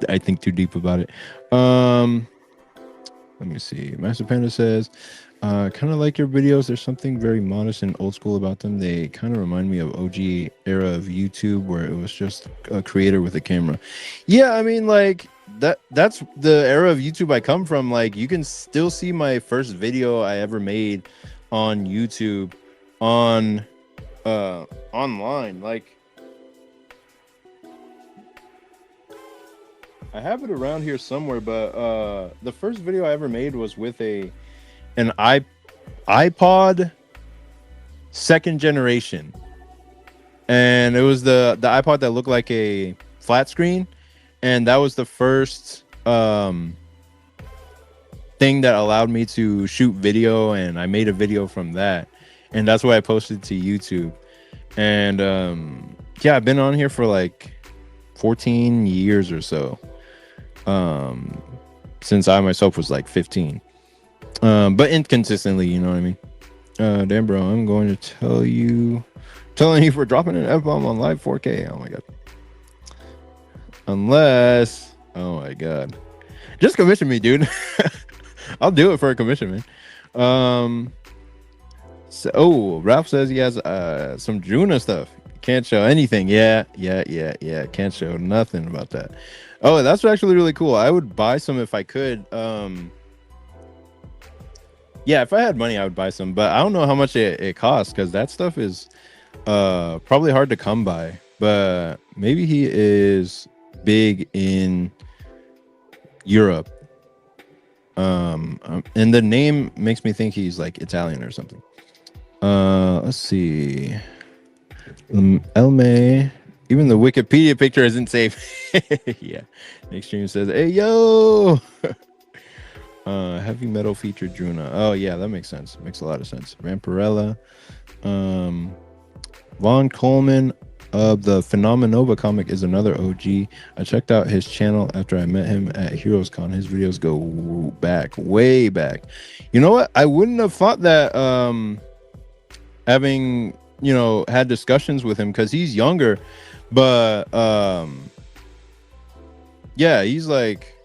I think too deep about it. Let me see. Master Panda says, kind of like your videos. There's something very modest and old school about them. They kind of remind me of OG era of YouTube, where it was just a creator with a camera. Yeah, I mean, like that's the era of YouTube I come from. Like, you can still see my first video I ever made on YouTube on online. Like, I have it around here somewhere, but the first video I ever made was with an iPod second generation, and it was the iPod that looked like a flat screen, and that was the first thing that allowed me to shoot video, and I made a video from that, and that's why I posted to YouTube. And yeah, I've been on here for like 14 years or so, since I myself was like 15, but inconsistently, you know what I mean. Damn, bro, I'm going to telling you for dropping an F-bomb on live 4K. Oh my god. Unless, oh my god, just commission me, dude. I'll do it for a commission, man. So Ralph says he has some Druna stuff. Can't show anything. Yeah. Can't show nothing about that. Oh, that's actually really cool. I would buy some if I could. Yeah, if I had money, I would buy some, but I don't know how much it costs, because that stuff is probably hard to come by. But maybe he is big in Europe. And the name makes me think he's like Italian or something. Let's see. Elme. Even the Wikipedia picture isn't safe. Yeah. Nick Stream says, hey, yo. Heavy metal featured Druna. Oh yeah, that makes sense. Makes a lot of sense. Vampirella. Von Coleman of the Phenomenova comic is another OG. I checked out his channel after I met him at HeroesCon. His videos go back, way back. You know what? I wouldn't have thought that having, you know, had discussions with him, because he's younger, but yeah, he's like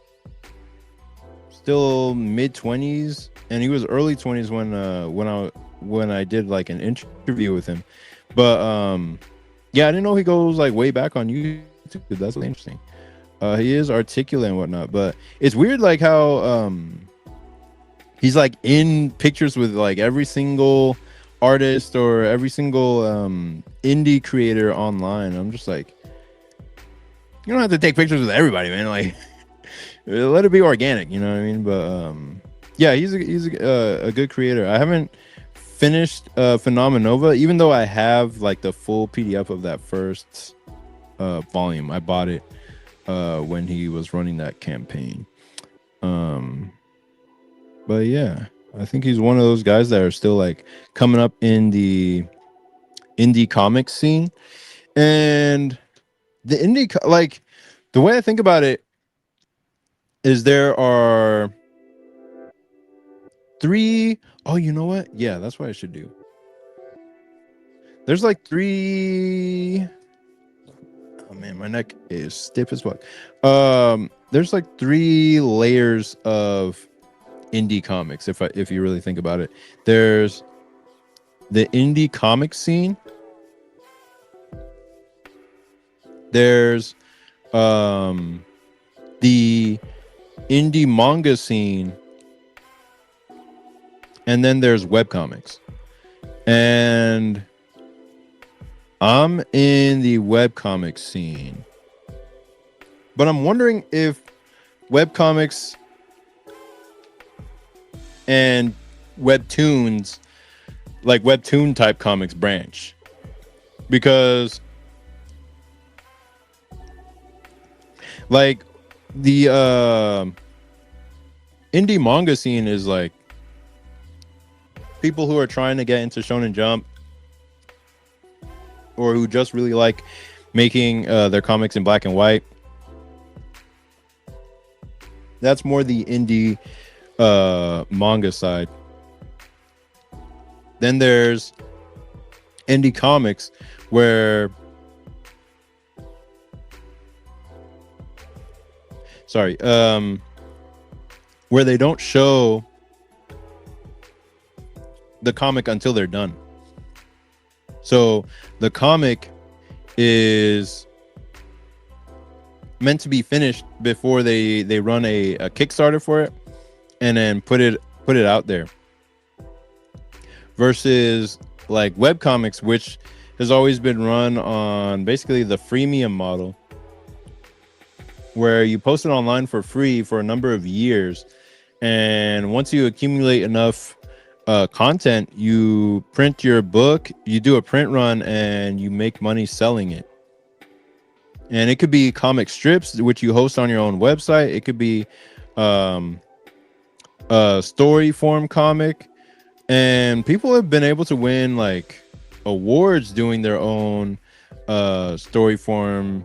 still mid-20s, and he was early 20s when I did like an interview with him. But yeah, I didn't know he goes like way back on YouTube. That's really interesting. He is articulate and whatnot, but it's weird like how he's like in pictures with like every single artist or every single indie creator online. I'm just like, you don't have to take pictures with everybody, man. Like, let it be organic, you know what I mean? But yeah, he's a good creator. I haven't finished Phenomenova, even though I have like the full PDF of that first volume. I bought it when he was running that campaign. But yeah, I think he's one of those guys that are still like coming up in the indie comic scene. And the indie, like, the way I think about it is there are three. Oh, you know what? Yeah, that's what I should do. There's like three. Oh man, my neck is stiff as fuck. There's like three layers of indie comics, if you really think about it. There's the indie comic scene. There's the indie manga scene, and then there's webcomics. And I'm in the webcomic scene, but I'm wondering if webcomics and webtoons, like webtoon type comics, branch, because like the indie manga scene is like people who are trying to get into Shonen Jump, or who just really like making their comics in black and white. That's more the indie manga side. Then there's indie comics where where they don't show the comic until they're done. So the comic is meant to be finished before they run a Kickstarter for it, and then put it out there. Versus like webcomics, which has always been run on basically the freemium model, where you post it online for free for a number of years, and once you accumulate enough content, you print your book, you do a print run, and you make money selling it. And it could be comic strips, which you host on your own website. It could be a story form comic, and people have been able to win like awards doing their own story form,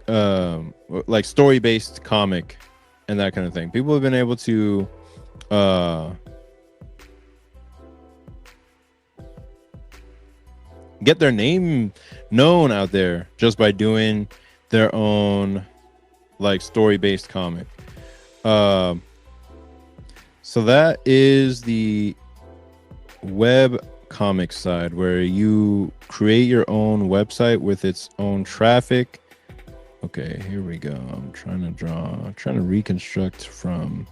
like story based comic and that kind of thing. People have been able to get their name known out there just by doing their own like story based comic. So that is the web comic side, where you create your own website with its own traffic. Okay, here we go. I'm trying to reconstruct from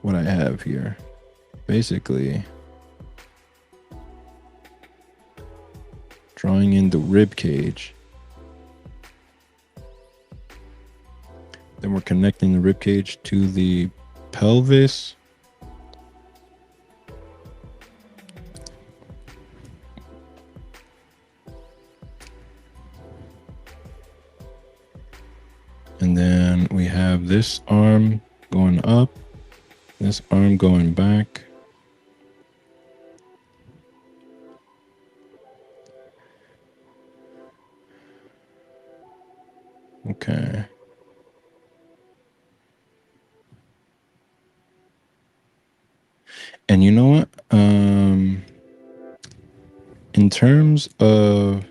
what I have here. Basically, drawing in the rib cage. Then we're connecting the rib cage to the pelvis. And then we have this arm going up. This arm going back. Okay. And you know what? In terms of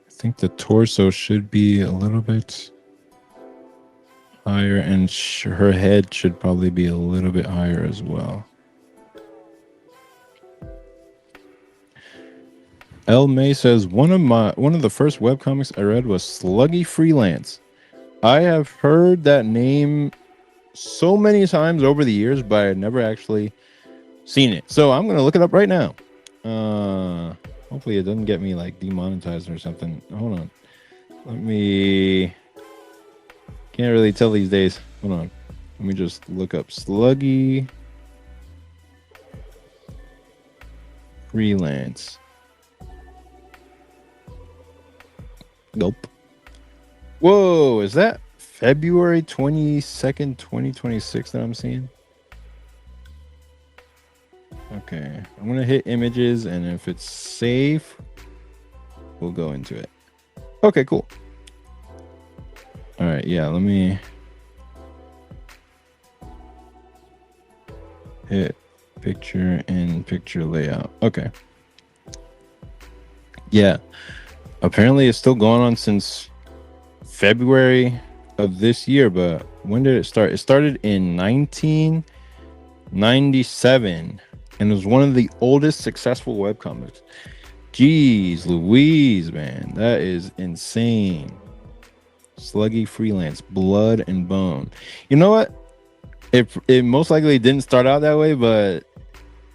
I think the torso should be a little bit higher, and her head should probably be a little bit higher as well. El May says one of the first webcomics I read was Sluggy Freelance. I have heard that name so many times over the years, but I never actually seen it. So I'm gonna look it up right now. Hopefully it doesn't get me like demonetized or something. Hold on. Let me. Can't really tell these days. Hold on. Let me just look up Sluggy Freelance. Nope. Whoa, is that February 22nd, 2026 that I'm seeing? Okay, I'm gonna hit images, and if it's safe, we'll go into it. Okay, cool. All right, yeah, let me hit picture and picture layout. Okay. Yeah, apparently it's still going on since February of this year, but when did it start? It started in 1997, and it was one of the oldest successful webcomics. Jeez Louise, man, that is insane. Sluggy Freelance, Blood and Bone. You know what? It most likely didn't start out that way, but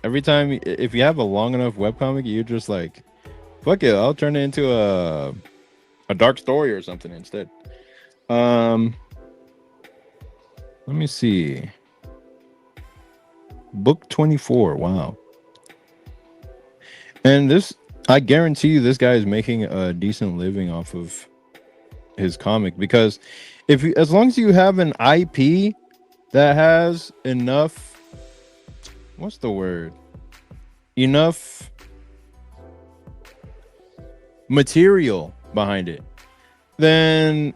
every time, if you have a long enough webcomic, you're just like, fuck it, I'll turn it into a dark story or something instead. Let me see. Book 24. Wow. And this, I guarantee you, this guy is making a decent living off of his comic, because if you, as long as you have an IP that has enough, what's the word? Enough material behind it, then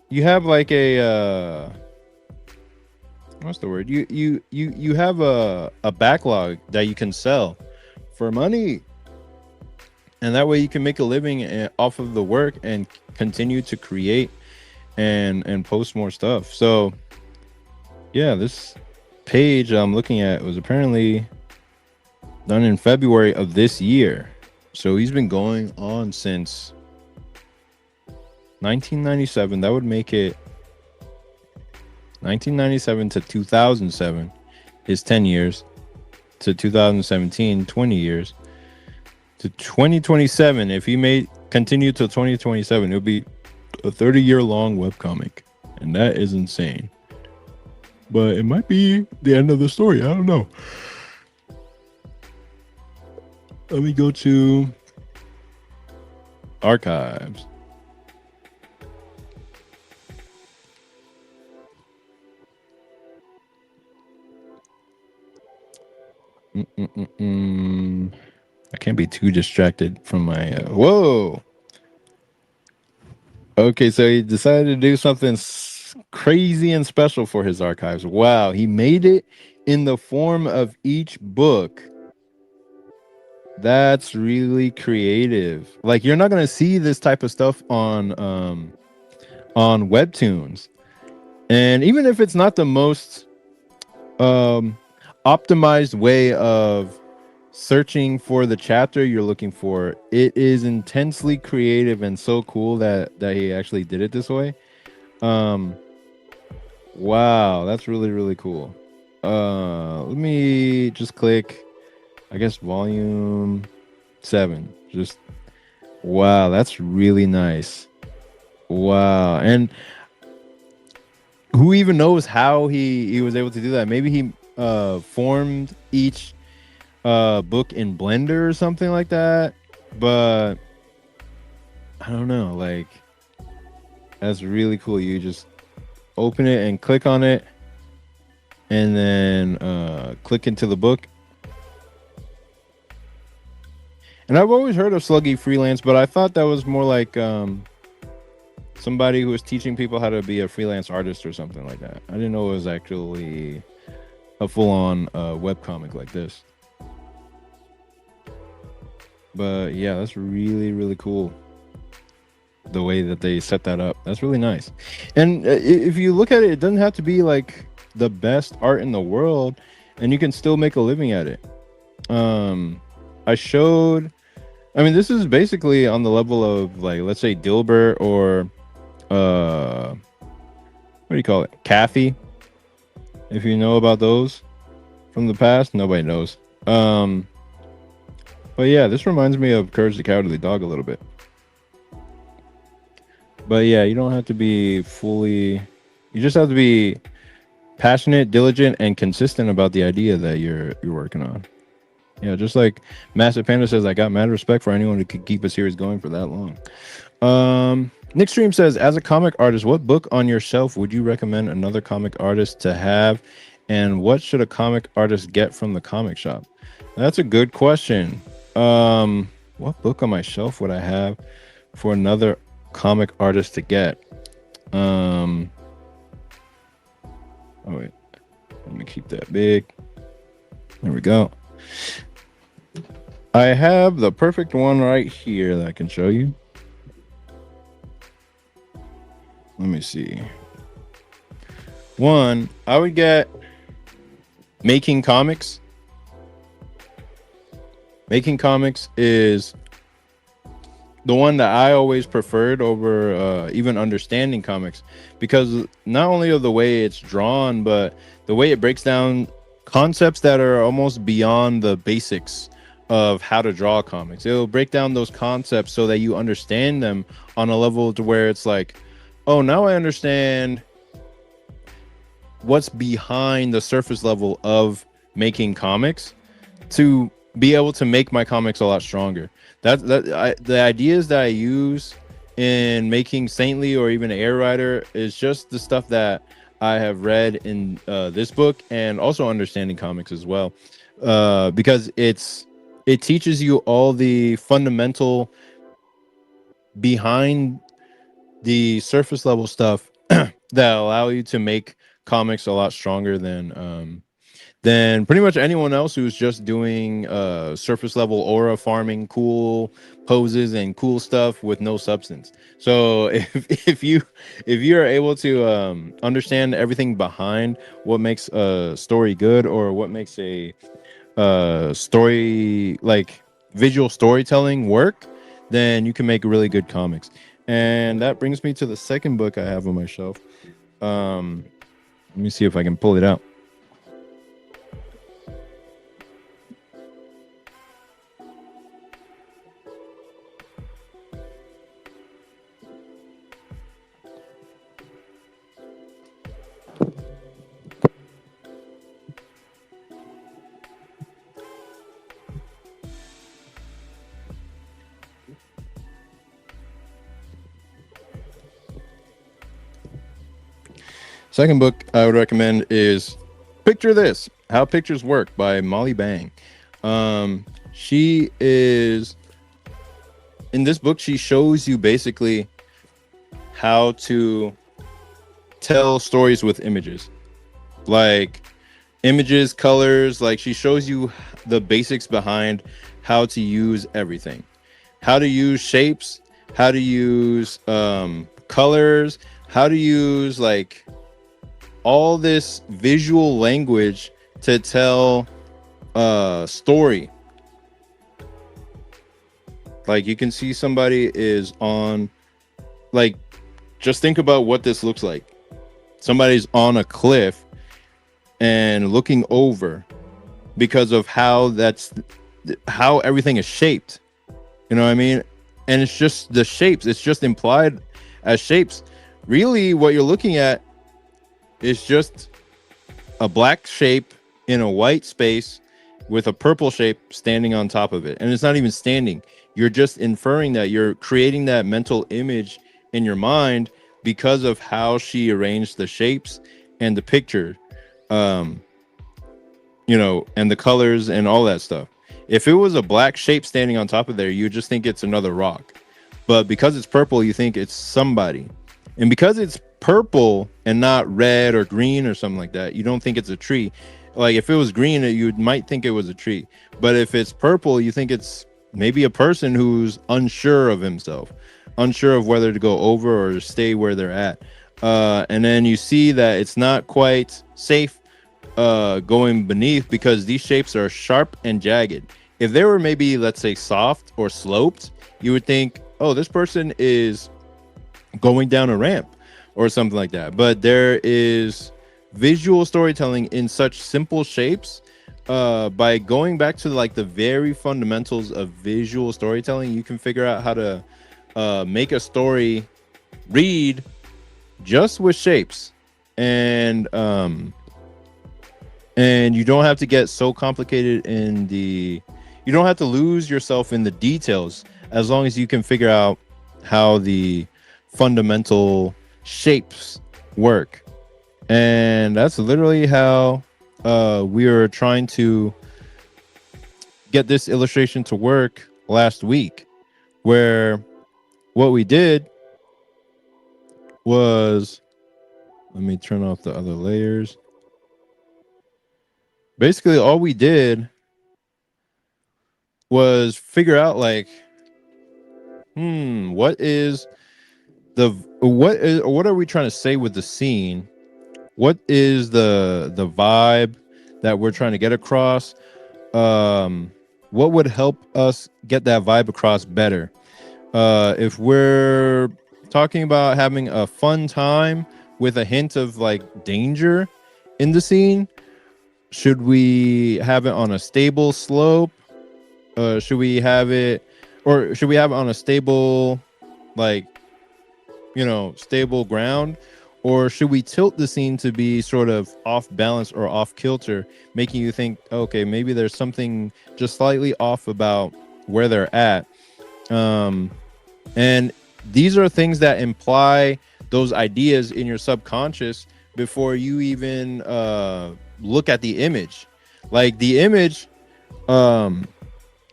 you have like a what's the word? You have a backlog that you can sell for money, and that way you can make a living off of the work and continue to create and post more stuff. So yeah, this page I'm looking at was apparently done in February of this year. So he's been going on since 1997. That would make it 1997 to 2007 is 10 years, to 2017 20 years, to 2027. If he may continue till 2027, it'll be a 30-year long webcomic, and that is insane. But it might be the end of the story. I don't know. Let me go to archives. I can't be too distracted from my whoa. Okay, so he decided to do something crazy and special for his archives. Wow, he made it in the form of each book. That's really creative. Like, you're not gonna see this type of stuff on Webtoons, and even if it's not the most optimized way of searching for the chapter you're looking for, it is intensely creative and so cool that he actually did it this way. Wow, that's really, really cool. Let me just click, I guess, volume 7. Just wow, that's really nice. Wow. And who even knows how he was able to do that? Maybe he formed each book in Blender or something like that. But I don't know, like that's really cool. You just open it and click on it, and then click into the book. And I've always heard of Sluggy Freelance, but I thought that was more like somebody who was teaching people how to be a freelance artist or something like that. I didn't know it was actually a full-on webcomic like this. But yeah, that's really, really cool. The way that they set that up, that's really nice. And if you look at it, it doesn't have to be like the best art in the world, and you can still make a living at it. I mean, this is basically on the level of, like, let's say Dilbert or what do you call it, Kathy, if you know about those from the past. Nobody knows. But yeah, this reminds me of Courage the Cowardly Dog a little bit. But yeah, you don't have to be fully, you just have to be passionate, diligent, and consistent about the idea that you're working on. Yeah, just like Massive Panda says, I got mad respect for anyone who could keep a series going for that long. Nick Stream says, as a comic artist, what book on your shelf would you recommend another comic artist to have, and what should a comic artist get from the comic shop? That's a good question. What book on my shelf would I have for another comic artist to get? Oh wait, let me keep that big. There we go. I have the perfect one right here that I can show you. Let me see. One, I would get Making Comics. Making Comics is the one that I always preferred over even Understanding Comics, because not only of the way it's drawn, but the way it breaks down concepts that are almost beyond the basics of how to draw comics. It'll break down those concepts so that you understand them on a level to where it's like, oh, now I understand what's behind the surface level of making comics to be able to make my comics a lot stronger. The ideas that I use in making Saintly or even Air Rider is just the stuff that I have read in this book, and also Understanding Comics as well, because it teaches you all the fundamental behind the surface level stuff that allow you to make comics a lot stronger than pretty much anyone else who's just doing surface level aura farming, cool poses and cool stuff with no substance. So if you're able to understand everything behind what makes a story good, or what makes a story, like visual storytelling, work, then you can make really good comics. And that brings me to the second book I have on my shelf. Let me see if I can pull it out. Second book I would recommend is Picture This: How Pictures Work by Molly Bang. She is, in this book, she shows you basically how to tell stories with images, like images, colors. Like, she shows you the basics behind how to use everything, how to use shapes, how to use colors, how to use like all this visual language to tell a story. Like, you can see somebody is on, like, just think about what this looks like. Somebody's on a cliff and looking over, because of how everything is shaped. You know what I mean? And it's just the shapes. It's just implied as shapes. Really, what you're looking at is just a black shape in a white space with a purple shape standing on top of it. And it's not even standing. you're just inferring that, you're creating that mental image in your mind because of how she arranged the shapes and the picture, um you know, and the colors and all that stuff. If it was a black shape standing on top of there, you just think it's another rock. But because it's purple, you think it's somebody. And because it's purple and not red or green or something like that, you don't think it's a tree. Like if it was green, you might think it was a tree. But if it's purple, you think it's maybe a person who's unsure of himself, unsure of whether to go over or stay where they're at. And then you see that it's not quite safe going beneath, because these shapes are sharp and jagged. If they were maybe, let's say, soft or sloped, you would think, oh, this person is going down a ramp or something like that. But there is visual storytelling in such simple shapes. By going back to like the very fundamentals of visual storytelling, you can figure out how to make a story read just with shapes. And you don't have to get so complicated you don't have to lose yourself in the details, as long as you can figure out how the fundamental shapes work. And that's literally how we were trying to get this illustration to work last week, where what we did was, let me turn off the other layers. Basically, all we did was figure out like, what are we trying to say with the scene? What is the vibe that we're trying to get across? What would help us get that vibe across better? If we're talking about having a fun time with a hint of like danger in the scene, should we have it on a stable slope? Should we have it on a stable, like, you know, stable ground? Or should we tilt the scene to be sort of off balance or off kilter, making you think, okay, maybe there's something just slightly off about where they're at? And these are things that imply those ideas in your subconscious before you even look at the image. Like the image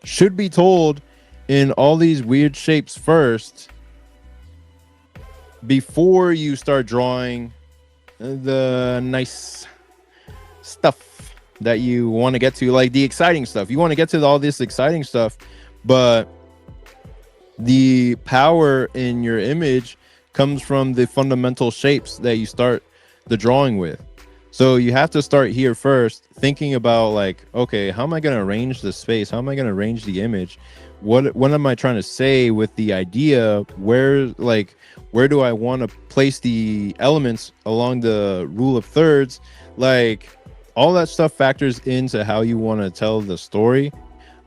should be told in all these weird shapes first, before you start drawing the nice stuff that you want to get to, like the exciting stuff. You want to get to all this exciting stuff, but the power in your image comes from the fundamental shapes that you start the drawing with. So you have to start here first, thinking about like, okay, how am I going to arrange the space? How am I going to arrange the image? What am I trying to say with the idea? Where do I want to place the elements along the rule of thirds? Like all that stuff factors into how you want to tell the story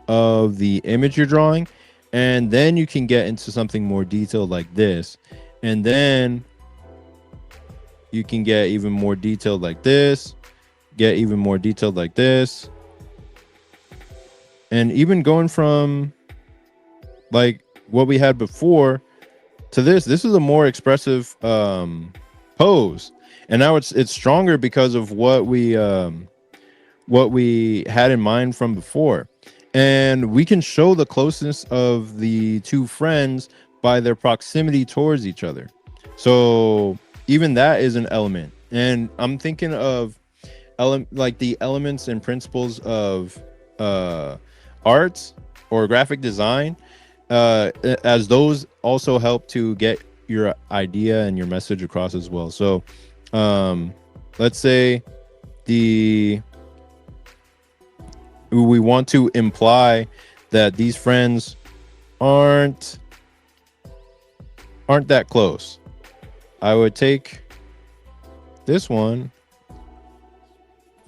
of the image you're drawing. And then you can get into something more detailed like this. And then you can get even more detailed like this, get even more detailed like this. And even going from like what we had before to this is a more expressive pose. And now it's stronger because of what we had in mind from before. And we can show the closeness of the two friends by their proximity towards each other. So even that is an element. And I'm thinking of like the elements and principles of art or graphic design, as those also help to get your idea and your message across as well. So let's say we want to imply that these friends aren't that close. I would take this one.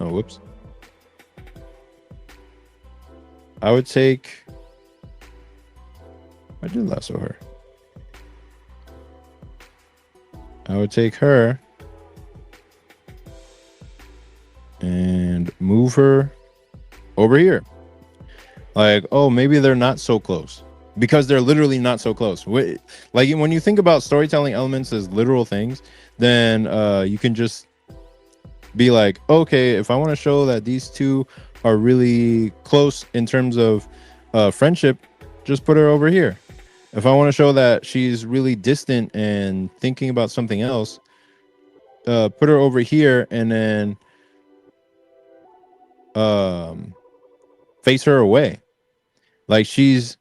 Oh, whoops. I would take, I did lasso her. I would take her and move her over here. Like, oh, maybe they're not so close. because they're literally not so close. Like when you think about storytelling elements as literal things, then you can just be like, okay, if I want to show that these two are really close in terms of friendship, just put her over here. If I want to show that she's really distant and thinking about something else, put her over here and then face her away. Like she's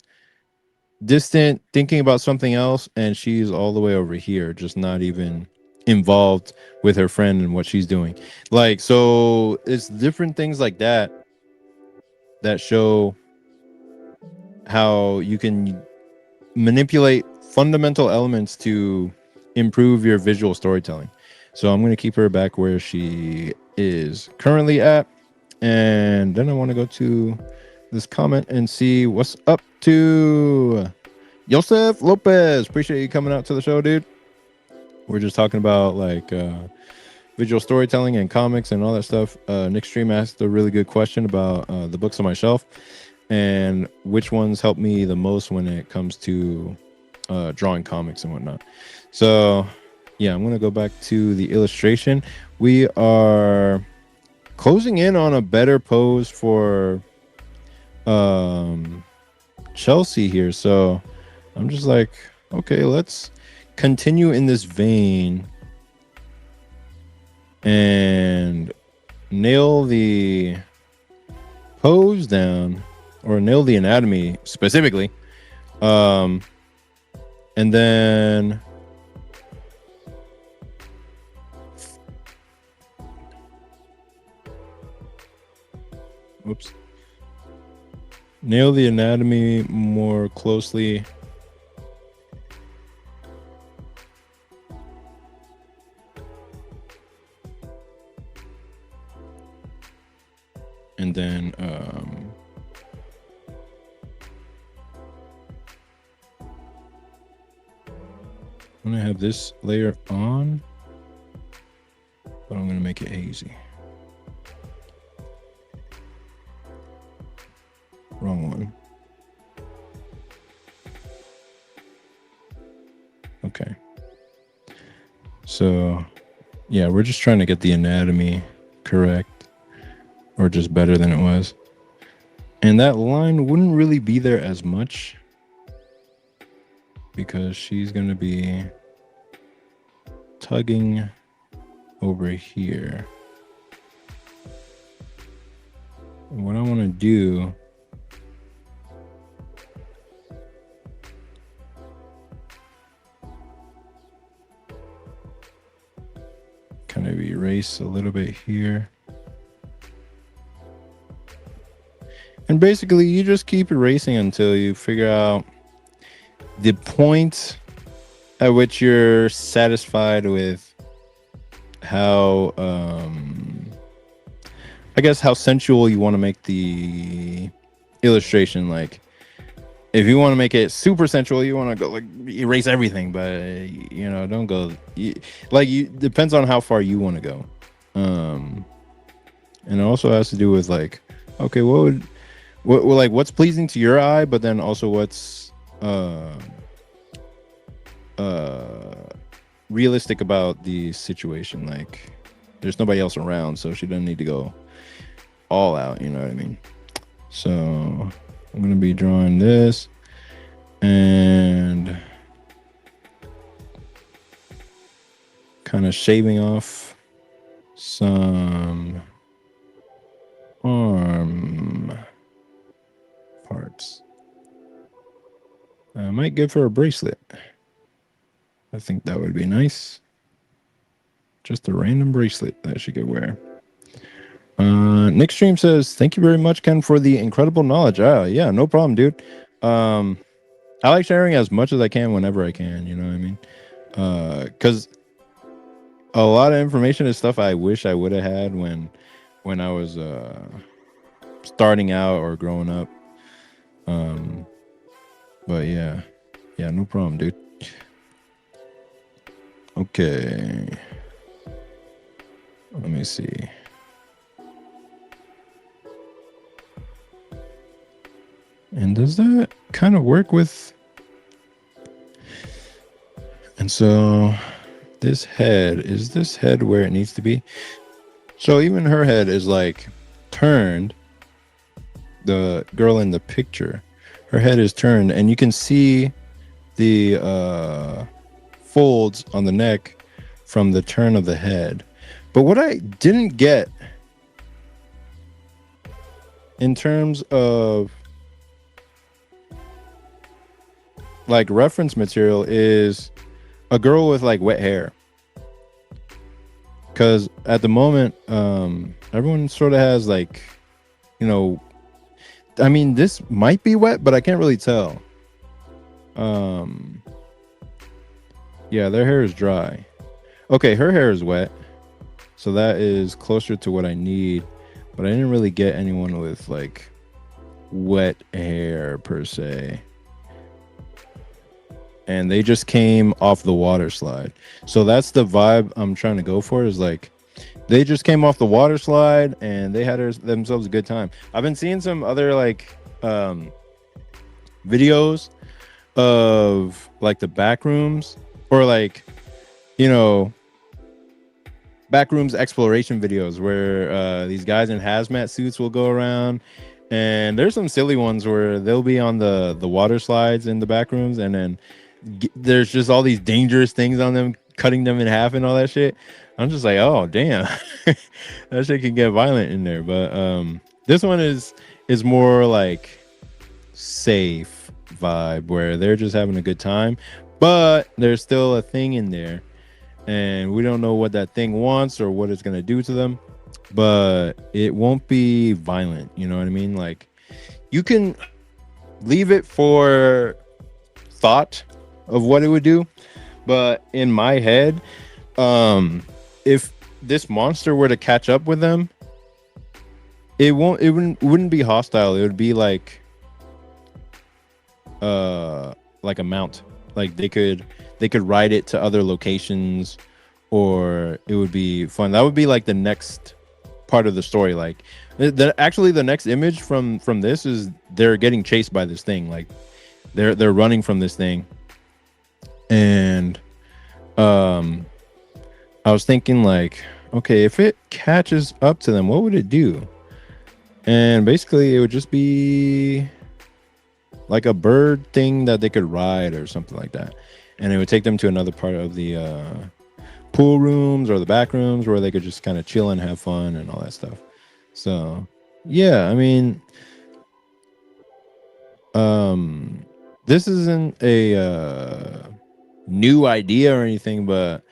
distant, thinking about something else, and she's all the way over here, just not even involved with her friend and what she's doing. Like, so it's different things like that that show how you can manipulate fundamental elements to improve your visual storytelling. So I'm going to keep her back where she is currently at. And then I want to go to this comment and see what's up to Joseph Lopez. Appreciate you coming out to the show, dude. We're just talking about like visual storytelling and comics and all that stuff. Nick Stream asked a really good question about the books on my shelf and which ones help me the most when it comes to drawing comics and whatnot. So yeah, I'm going to go back to the illustration. We are closing in on a better pose for Chelsea here. So I'm just like, okay, let's continue in this vein and nail the pose down, or nail the anatomy specifically. And then oops, nail the anatomy more closely. And then I'm gonna have this layer on, but I'm gonna make it hazy. Wrong one. Okay. So yeah, we're just trying to get the anatomy correct, or just better than it was. And that line wouldn't really be there as much because she's going to be tugging over here. And what I want to do kind of erase a little bit here. And basically you just keep erasing until you figure out the point at which you're satisfied with how I guess how sensual you want to make the illustration. Like if you want to make it super sensual, you want to go like erase everything, but you know, don't go like you depends on how far you want to go. And it also has to do with like, okay, what like what's pleasing to your eye, but then also what's realistic about the situation. Like there's nobody else around, so she doesn't need to go all out, you know what I mean? So I'm gonna be drawing this and kind of shaving off some arm parts. I might give her a bracelet. I think that would be nice. Just a random bracelet that she could wear. Nick Stream says, thank you very much, Ken, for the incredible knowledge. Yeah, no problem, dude. I like sharing as much as I can whenever I can, you know what I mean? Because a lot of information is stuff I wish I would have had when I was starting out or growing up. But yeah, no problem, dude. Okay, let me see. And does that kind of work with. And so this head, is this head where it needs to be? So even her head is like turned. The girl in the picture, her head is turned, and you can see the folds on the neck from the turn of the head. But what I didn't get in terms of like reference material is a girl with like wet hair, because at the moment everyone sort of has like, you know, I mean, this might be wet, but I can't really tell. Yeah, their hair is dry. Okay, her hair is wet, so that is closer to what I need, but I didn't really get anyone with like wet hair per se. And they just came off the water slide. So that's the vibe I'm trying to go for, is like they just came off the water slide and they had themselves a good time. I've been seeing some other like videos of like the back rooms, or like, you know, back rooms exploration videos where these guys in hazmat suits will go around, and there's some silly ones where they'll be on the water slides in the back rooms, and then there's just all these dangerous things on them, cutting them in half and all that shit. I'm just like, oh damn, that shit can get violent in there. But this one is more like safe vibe, where they're just having a good time, but there's still a thing in there, and we don't know what that thing wants or what it's gonna do to them, but it won't be violent. You know what I mean? Like, you can leave it for thought of what it would do, but in my head, if this monster were to catch up with them, it wouldn't be hostile. It would be like a mount. Like they could ride it to other locations, or it would be fun. That would be like the next part of the story. Like actually the next image from this is they're getting chased by this thing. Like they're running from this thing. And I was thinking like, okay, if it catches up to them, what would it do? And basically it would just be like a bird thing that they could ride or something like that, and it would take them to another part of the pool rooms or the back rooms where they could just kind of chill and have fun and all that stuff. So yeah, I mean, this isn't a new idea or anything, but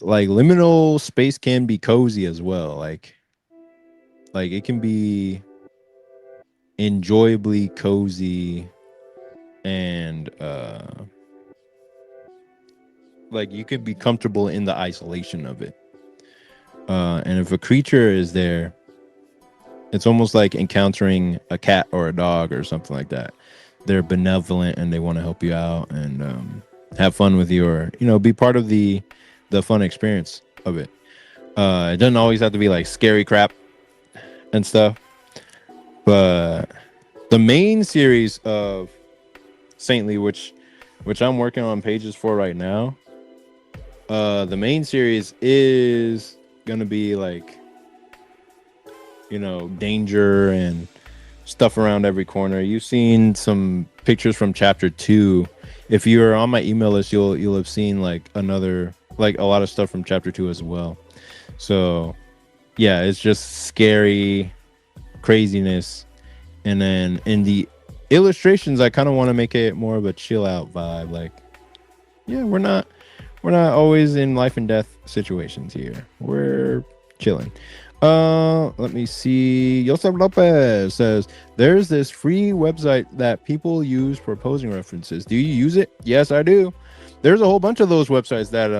like liminal space can be cozy as well. Like it can be enjoyably cozy, and like you could be comfortable in the isolation of it. And if a creature is there, it's almost like encountering a cat or a dog or something like that. They're benevolent and they want to help you out and have fun with you, or, you know, be part of the fun experience of it. It doesn't always have to be like scary crap and stuff. But the main series of Saintly, which I'm working on pages for right now, the main series is gonna be like, you know, danger and stuff around every corner. You've seen some pictures from chapter 2. If you're on my email list, you'll have seen like a lot of stuff from chapter 2 as well. So yeah, it's just scary craziness. And then in the illustrations, I kind of want to make it more of a chill out vibe. Like, yeah, we're not always in life and death situations here. We're chilling. Let me see. Joseph Lopez says there's this free website that people use for posing references. Do you use it? Yes, I do. There's a whole bunch of those websites that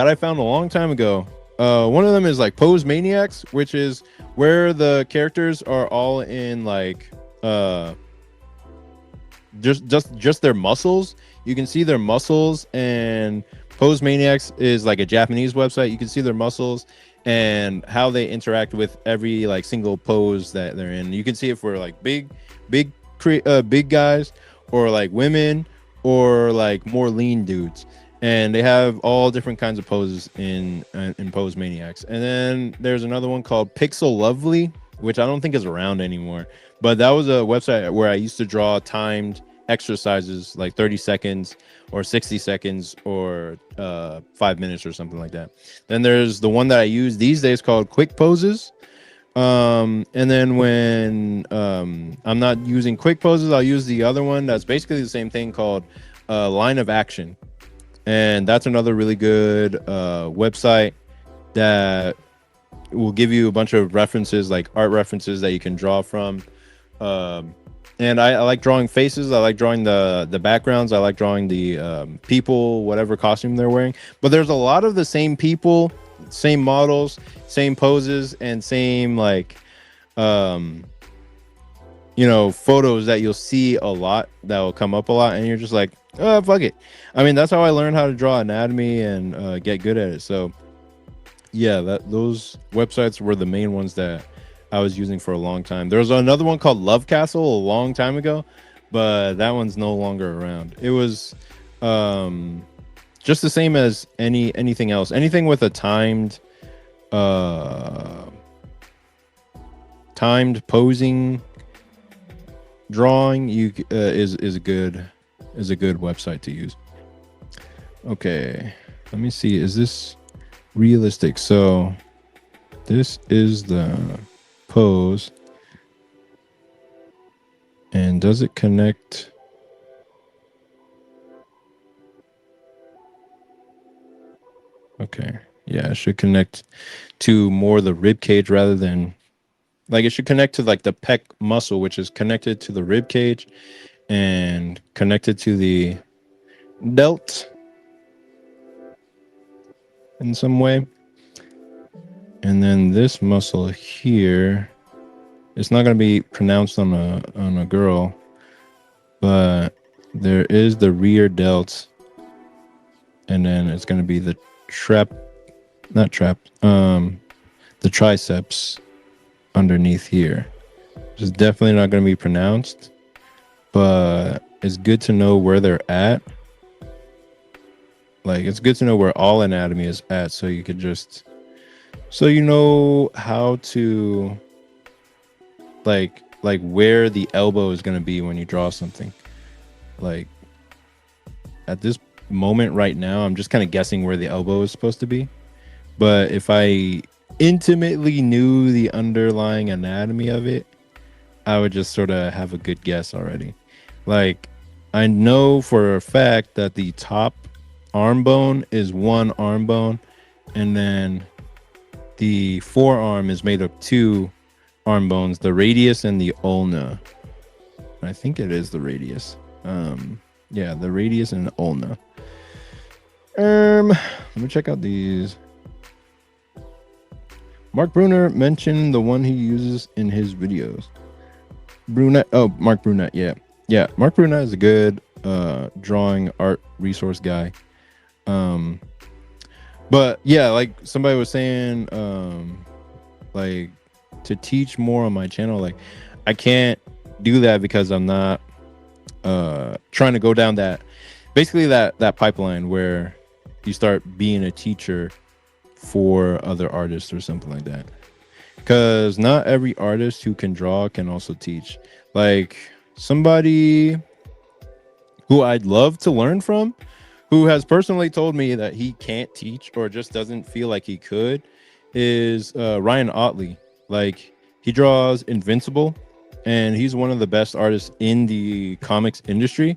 I found a long time ago. One of them is like Pose Maniacs, which is where the characters are all in like just their muscles. You can see their muscles, and Pose Maniacs is like a Japanese website. You can see their muscles, and how they interact with every like single pose that they're in. You can see it for like big guys, or like women, or like more lean dudes. And they have all different kinds of poses in Pose Maniacs. And then there's another one called Pixel Lovely, which I don't think is around anymore. But that was a website where I used to draw timed exercises, like 30 seconds or 60 seconds or 5 minutes or something like that. Then there's the one that I use these days called Quick Poses. And then when I'm not using Quick Poses, I'll use the other one that's basically the same thing called Line of Action. And that's another really good website that will give you a bunch of references, like art references that you can draw from. And I like drawing faces. I like drawing the backgrounds. I like drawing the people, whatever costume they're wearing. But there's a lot of the same people, same models, same poses, and same like photos that you'll see a lot, that will come up a lot, and you're just like, oh, fuck it. I mean, that's how I learned how to draw anatomy and get good at it. So yeah, those websites were the main ones that I was using for a long time. There was another one called Love Castle a long time ago, but that one's no longer around. It was just the same as anything else. Anything with a timed posing drawing is a good website to use. Okay, let me see, is this realistic? So this is the pose, and does it connect? Okay, yeah, it should connect to more the rib cage rather than, like, it should connect to like the pec muscle, which is connected to the rib cage and connected to the delt in some way. And then this muscle here, it's not going to be pronounced on a girl, but there is the rear delt, and then it's going to be the the triceps underneath here. It's definitely not going to be pronounced, but it's good to know where they're at. Like, it's good to know where all anatomy is at, so you could just, so you know how to like where the elbow is going to be when you draw something. Like, at this moment right now, I'm just kind of guessing where the elbow is supposed to be. But if I intimately knew the underlying anatomy of it, I would just sort of have a good guess already. Like, I know for a fact that the top arm bone is one arm bone, and then the forearm is made of two arm bones, the radius and the ulna. I think it is the radius. Yeah, the radius and the ulna. Let me check out these. Mark Bruner mentioned the one he uses in his videos. Brunette. Oh, Mark Brunette. Yeah. Mark Brunette is a good drawing art resource guy. But yeah, like somebody was saying, like, to teach more on my channel, like, I can't do that because I'm not trying to go down that pipeline where you start being a teacher for other artists or something like that. Because not every artist who can draw can also teach. Like, somebody who I'd love to learn from, who has personally told me that he can't teach or just doesn't feel like he could, is Ryan Otley. Like, he draws Invincible, and he's one of the best artists in the comics industry.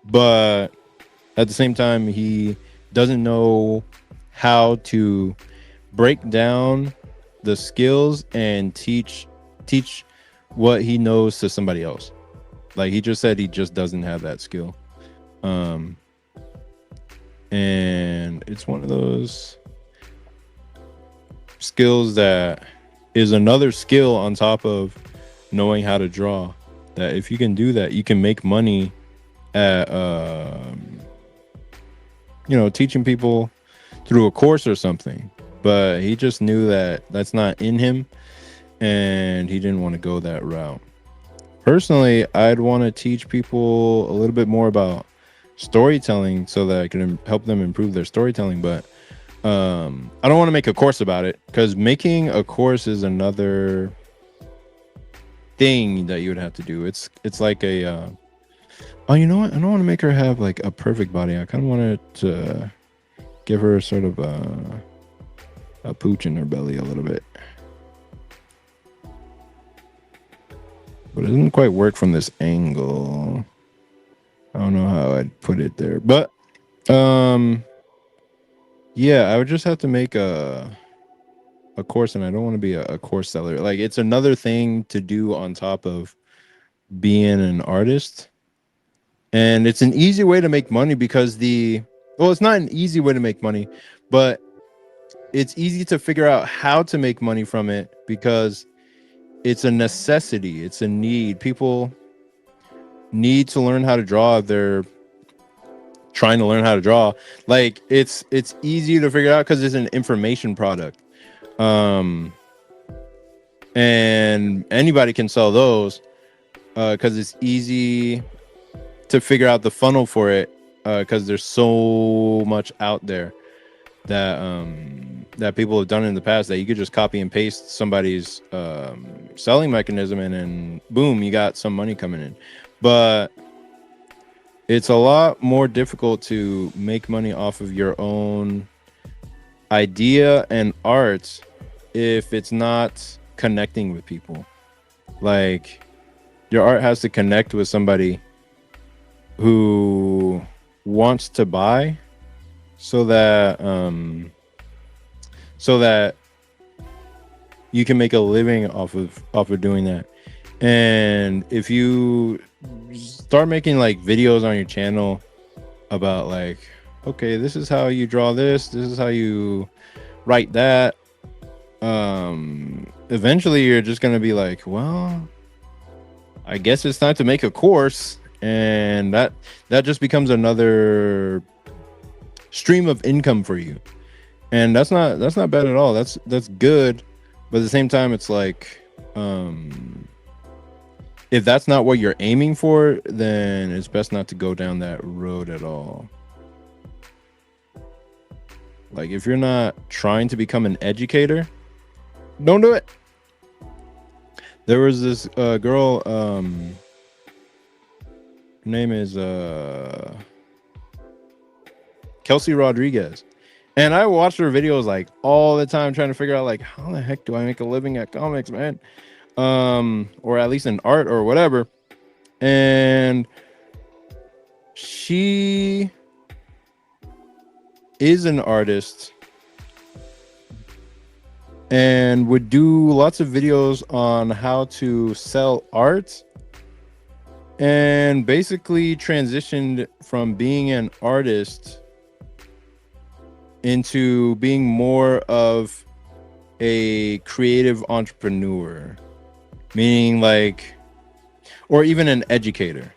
But at the same time, he doesn't know how to break down the skills and teach what he knows to somebody else. Like, he just said he just doesn't have that skill. And it's one of those skills that is another skill on top of knowing how to draw, that if you can do that, you can make money at teaching people through a course or something. but he just knew that that's not in him, and he didn't want to go that route. Personally, I'd want to teach people a little bit more about storytelling so that I can help them improve their storytelling. But I don't want to make a course about it, because making a course is another thing that you would have to do. It's like a oh, you know what? I don't want to make her have like a perfect body. I kind of want to give her sort of a pooch in her belly a little bit. But it doesn't quite work from this angle. I don't know how I'd put it there. But yeah, I would just have to make a course, and I don't want to be a course seller. Like, it's another thing to do on top of being an artist. And it's an easy way to make money because it's not an easy way to make money, but it's easy to figure out how to make money from it because it's a necessity. It's a need. People need to learn how to draw if they're trying to learn how to draw. Like, it's easy to figure out because it's an information product. And anybody can sell those because it's easy to figure out the funnel for it because there's so much out there that people have done in the past that you could just copy and paste somebody's selling mechanism and then boom, you got some money coming in. But it's a lot more difficult to make money off of your own idea and art if it's not connecting with people. Like, your art has to connect with somebody who wants to buy so that you can make a living off of doing that. And if you start making like videos on your channel about like, okay, this is how you draw this is how you write that, eventually you're just going to be like, well, I guess it's time to make a course. And that just becomes another stream of income for you. And that's not bad at all. That's good. But at the same time, it's like, if that's not what you're aiming for, then it's best not to go down that road at all. Like, if you're not trying to become an educator, don't do it. There was this girl, her name is Kelsey Rodriguez. And I watched her videos like all the time trying to figure out like, how the heck do I make a living at comics, man? Or at least in art or whatever. And she is an artist and would do lots of videos on how to sell art, and basically transitioned from being an artist into being more of a creative entrepreneur, meaning like, or even an educator.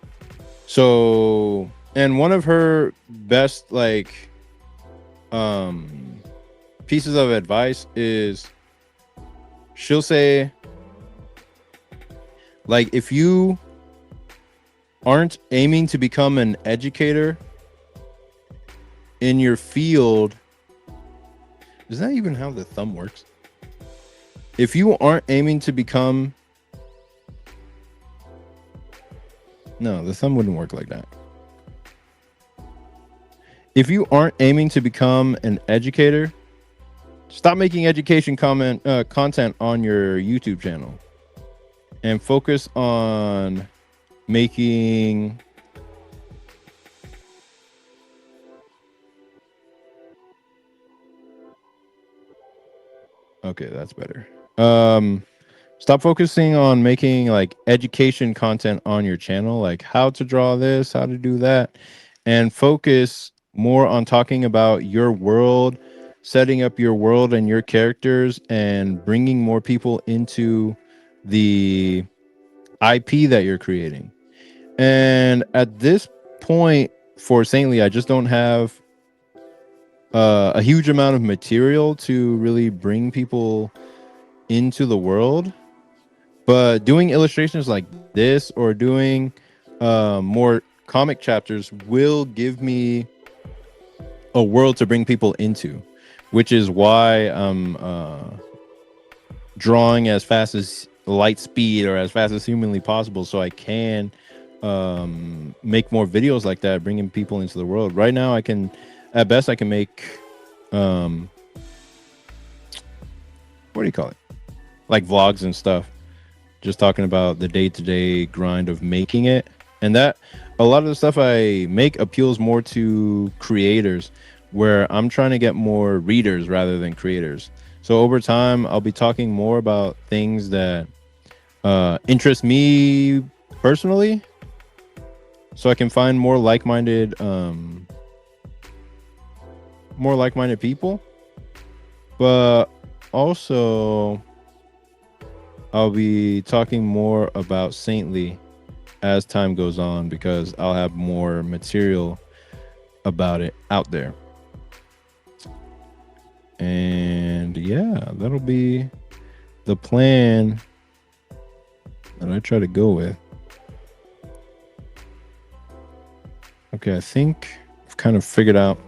So, and one of her best like pieces of advice is, she'll say, like, if you aren't aiming to become an educator in your field, is that even how the thumb works? If you aren't aiming to become, no, the thumb wouldn't work like that. If you aren't aiming to become an educator, stop making education content on your YouTube channel and focus on making okay, that's better. Stop focusing on making like education content on your channel, like how to draw this, how to do that, and focus more on talking about your world, setting up your world and your characters, and bringing more people into the IP that you're creating. And at this point for Saintly, I just don't have a huge amount of material to really bring people into the world. But doing illustrations like this or doing more comic chapters will give me a world to bring people into, which is why I'm drawing as fast as light speed or as fast as humanly possible, so I can make more videos like that, bringing people into the world. Right now, I can, at best, I can make what do you call it? Like vlogs and stuff, just talking about the day-to-day grind of making it. And that a lot of the stuff I make appeals more to creators, where I'm trying to get more readers rather than creators. So over time, I'll be talking more about things that interest me personally, so I can find more like-minded people. But also, I'll be talking more about Saintly as time goes on, because I'll have more material about it out there. And yeah, that'll be the plan that I try to go with. Okay, I think I've kind of figured out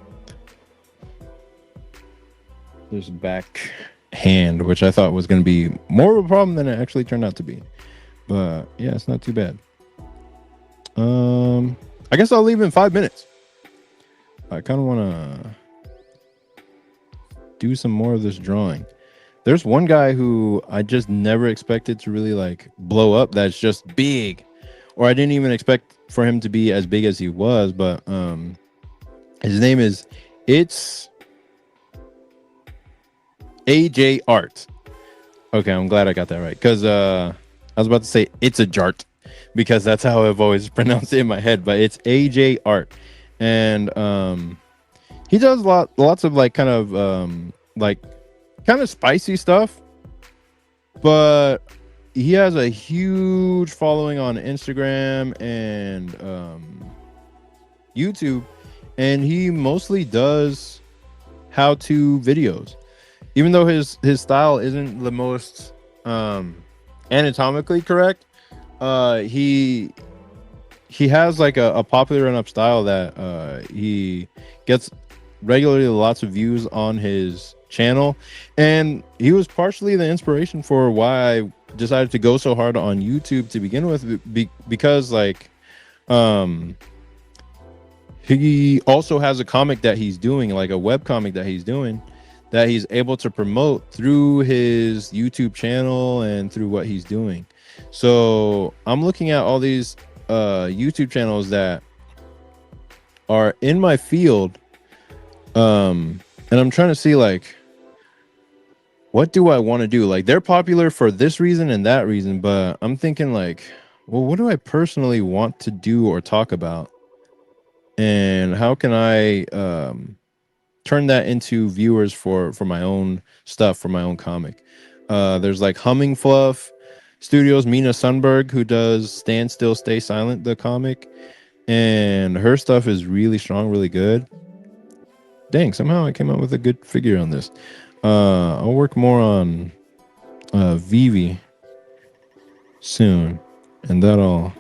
this back hand, which I thought was going to be more of a problem than it actually turned out to be. But yeah, it's not too bad. I guess I'll leave in 5 minutes. I kind of want to do some more of this drawing. There's one guy who I just never expected to really like blow up, that's just big, or I didn't even expect for him to be as big as he was. But his name is It's AJ Art. Okay, I'm glad I got that right, because I was about to say It's a Jart, because that's how I've always pronounced it in my head. But it's AJ Art, and he does lots of like kind of spicy stuff, but he has a huge following on Instagram and YouTube, and he mostly does how-to videos. Even though his style isn't the most anatomically correct, he has like a popular enough style that he gets regularly lots of views on his channel. And he was partially the inspiration for why I decided to go so hard on YouTube to begin with, because like he also has a comic that he's doing, like a webcomic that he's doing, that he's able to promote through his YouTube channel and through what he's doing. So I'm looking at all these YouTube channels that are in my field, and I'm trying to see like, what do I want to do? Like, they're popular for this reason and that reason, but I'm thinking like, well, what do I personally want to do or talk about, and how can I turn that into viewers for my own stuff, for my own comic? There's like Humming Fluff Studios, Mina Sundberg, who does Stand Still Stay Silent, the comic, and her stuff is really strong, really good. Dang, somehow I came out with a good figure on this. I'll work more on Vivi soon, and that'll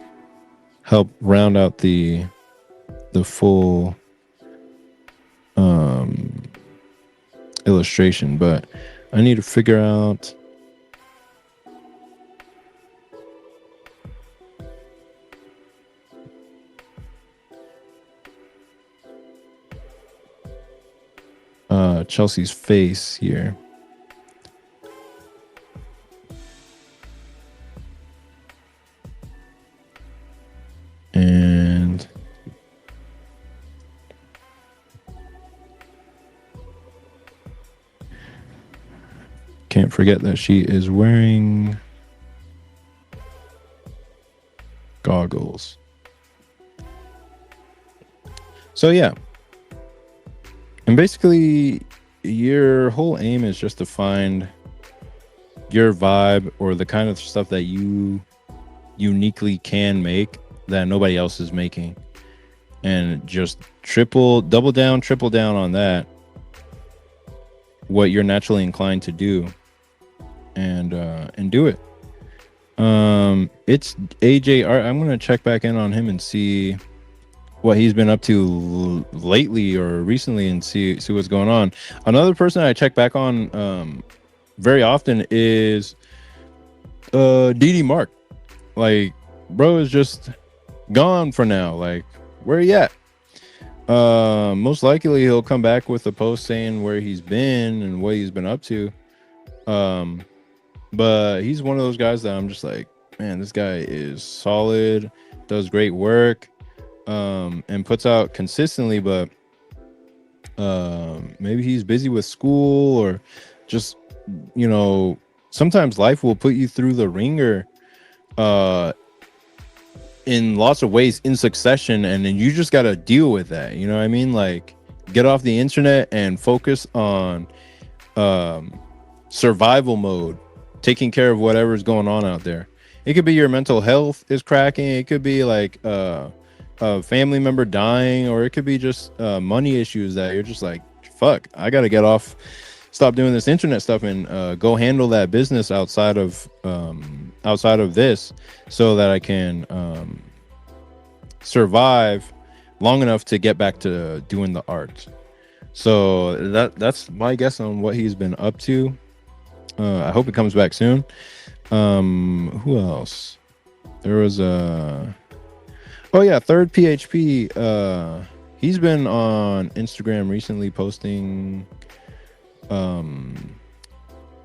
help round out the full illustration. But I need to figure out Chelsea's face here. And can't forget that she is wearing goggles. So yeah. And basically, your whole aim is just to find your vibe, or the kind of stuff that you uniquely can make that nobody else is making, and just triple down on that, what you're naturally inclined to do, and do it. It's AJR. I'm gonna check back in on him and see what he's been up to lately or recently, and see what's going on. Another person I check back on very often is DD Mark. Like, bro is just gone for now. Like, where he at? Most likely he'll come back with a post saying where he's been and what he's been up to. But he's one of those guys that I'm just like, man, this guy is solid, does great work, and puts out consistently. But maybe he's busy with school, or just, you know, sometimes life will put you through the ringer in lots of ways in succession, and then you just got to deal with that. You know what I mean? Like, get off the internet and focus on survival mode, taking care of whatever's going on out there. It could be your mental health is cracking. It could be like a family member dying, or it could be just money issues that you're just like, fuck, I got to get off, stop doing this internet stuff, and go handle that business outside of this, so that I can survive long enough to get back to doing the art. So that's my guess on what he's been up to. I hope it comes back soon. Who else? There was Third PHP. He's been on Instagram recently, posting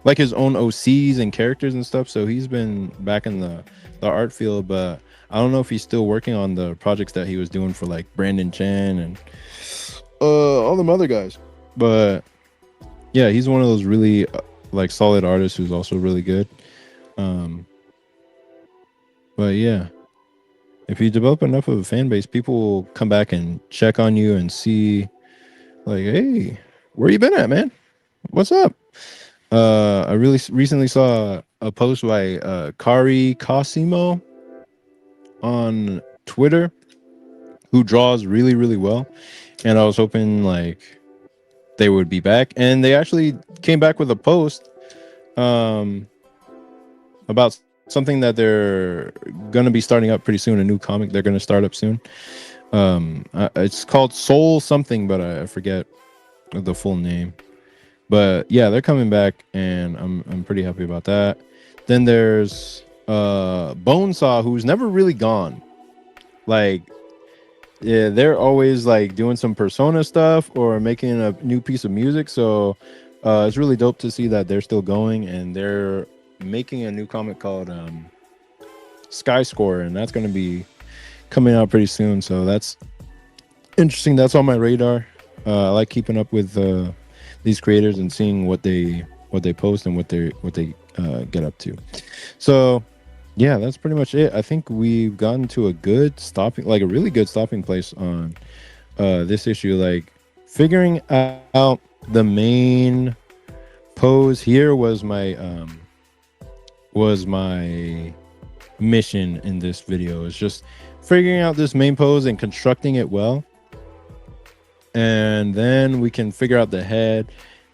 like his own OCs and characters and stuff. So he's been back in the art field, but I don't know if he's still working on the projects that he was doing for like Brandon Chan and all them other guys. But yeah, he's one of those really like solid artists who's also really good. But yeah, if you develop enough of a fan base, people will come back and check on you and see, like, hey, where you been at, man? What's up? I really recently saw a post by Kari Cosimo on Twitter, who draws really, really well, and I was hoping like they would be back, and they actually came back with a post about something that they're going to be starting up pretty soon, a new comic they're going to start up soon. It's called Soul something, but I forget the full name. But yeah, they're coming back, and I'm pretty happy about that. Then there's Bonesaw, who's never really gone. Like, yeah, they're always like doing some Persona stuff or making a new piece of music. So it's really dope to see that they're still going, and they're making a new comic called Sky Score, and that's going to be coming out pretty soon. So that's interesting. That's on my radar. I like keeping up with these creators and seeing what they post and what they get up to. So yeah, that's pretty much it. I think we've gotten to a good stopping, like a really good stopping place on this issue. Like, figuring out the main pose here was my mission in this video. Is just figuring out this main pose and constructing it well, and then we can figure out the head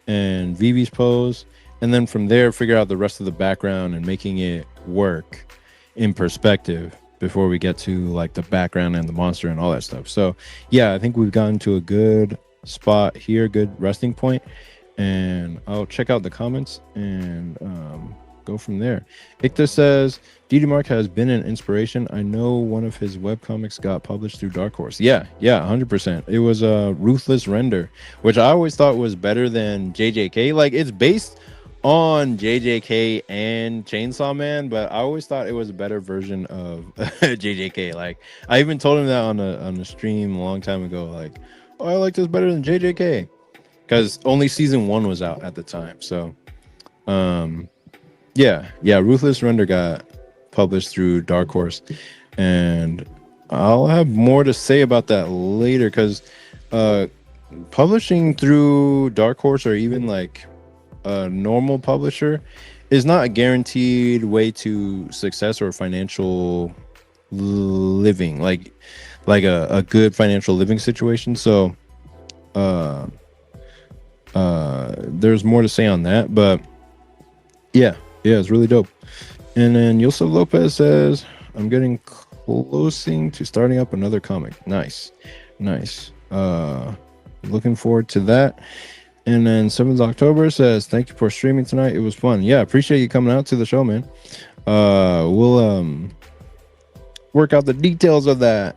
and Vivi's pose, and then from there figure out the rest of the background and making it work in perspective before we get to like the background and the monster and all that stuff. So yeah, I think we've gotten to a good spot here, good resting point, and I'll check out the comments and go from there. Icta says DD Mark has been an inspiration. I know one of his webcomics got published through Dark Horse. Yeah, 100%. It was a Ruthless Render, which I always thought was better than JJK. Like, it's based on JJK and Chainsaw Man, but I always thought it was a better version of JJK. Like, I even told him that on a stream a long time ago, like, oh, I like this better than JJK, because only season 1 was out at the time. So yeah, Ruthless Render got published through Dark Horse, and I'll have more to say about that later, because publishing through Dark Horse, or even like a normal publisher, is not a guaranteed way to success or financial living, like a good financial living situation. So there's more to say on that, but yeah, it's really dope. And then Yosef Lopez says, I'm getting closing to starting up another comic. Nice. Looking forward to that. And then 7th October says, thank you for streaming tonight. It was fun. Yeah, appreciate you coming out to the show, man. We'll work out the details of that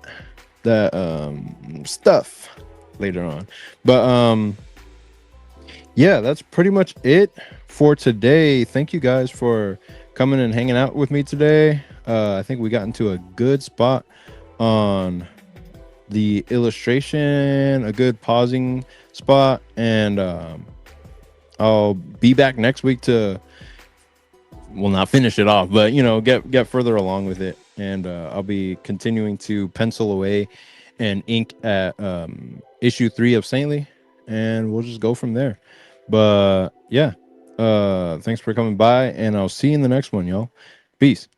stuff later on. But yeah, that's pretty much it for today. Thank you guys for coming and hanging out with me today. I think we got into a good spot on the illustration, a good pausing spot, and I'll be back next week to, well, not finish it off, but get further along with it. And I'll be continuing to pencil away and ink at issue 3 of Saintly, and we'll just go from there. But yeah, thanks for coming by, and I'll see you in the next one, y'all. Peace.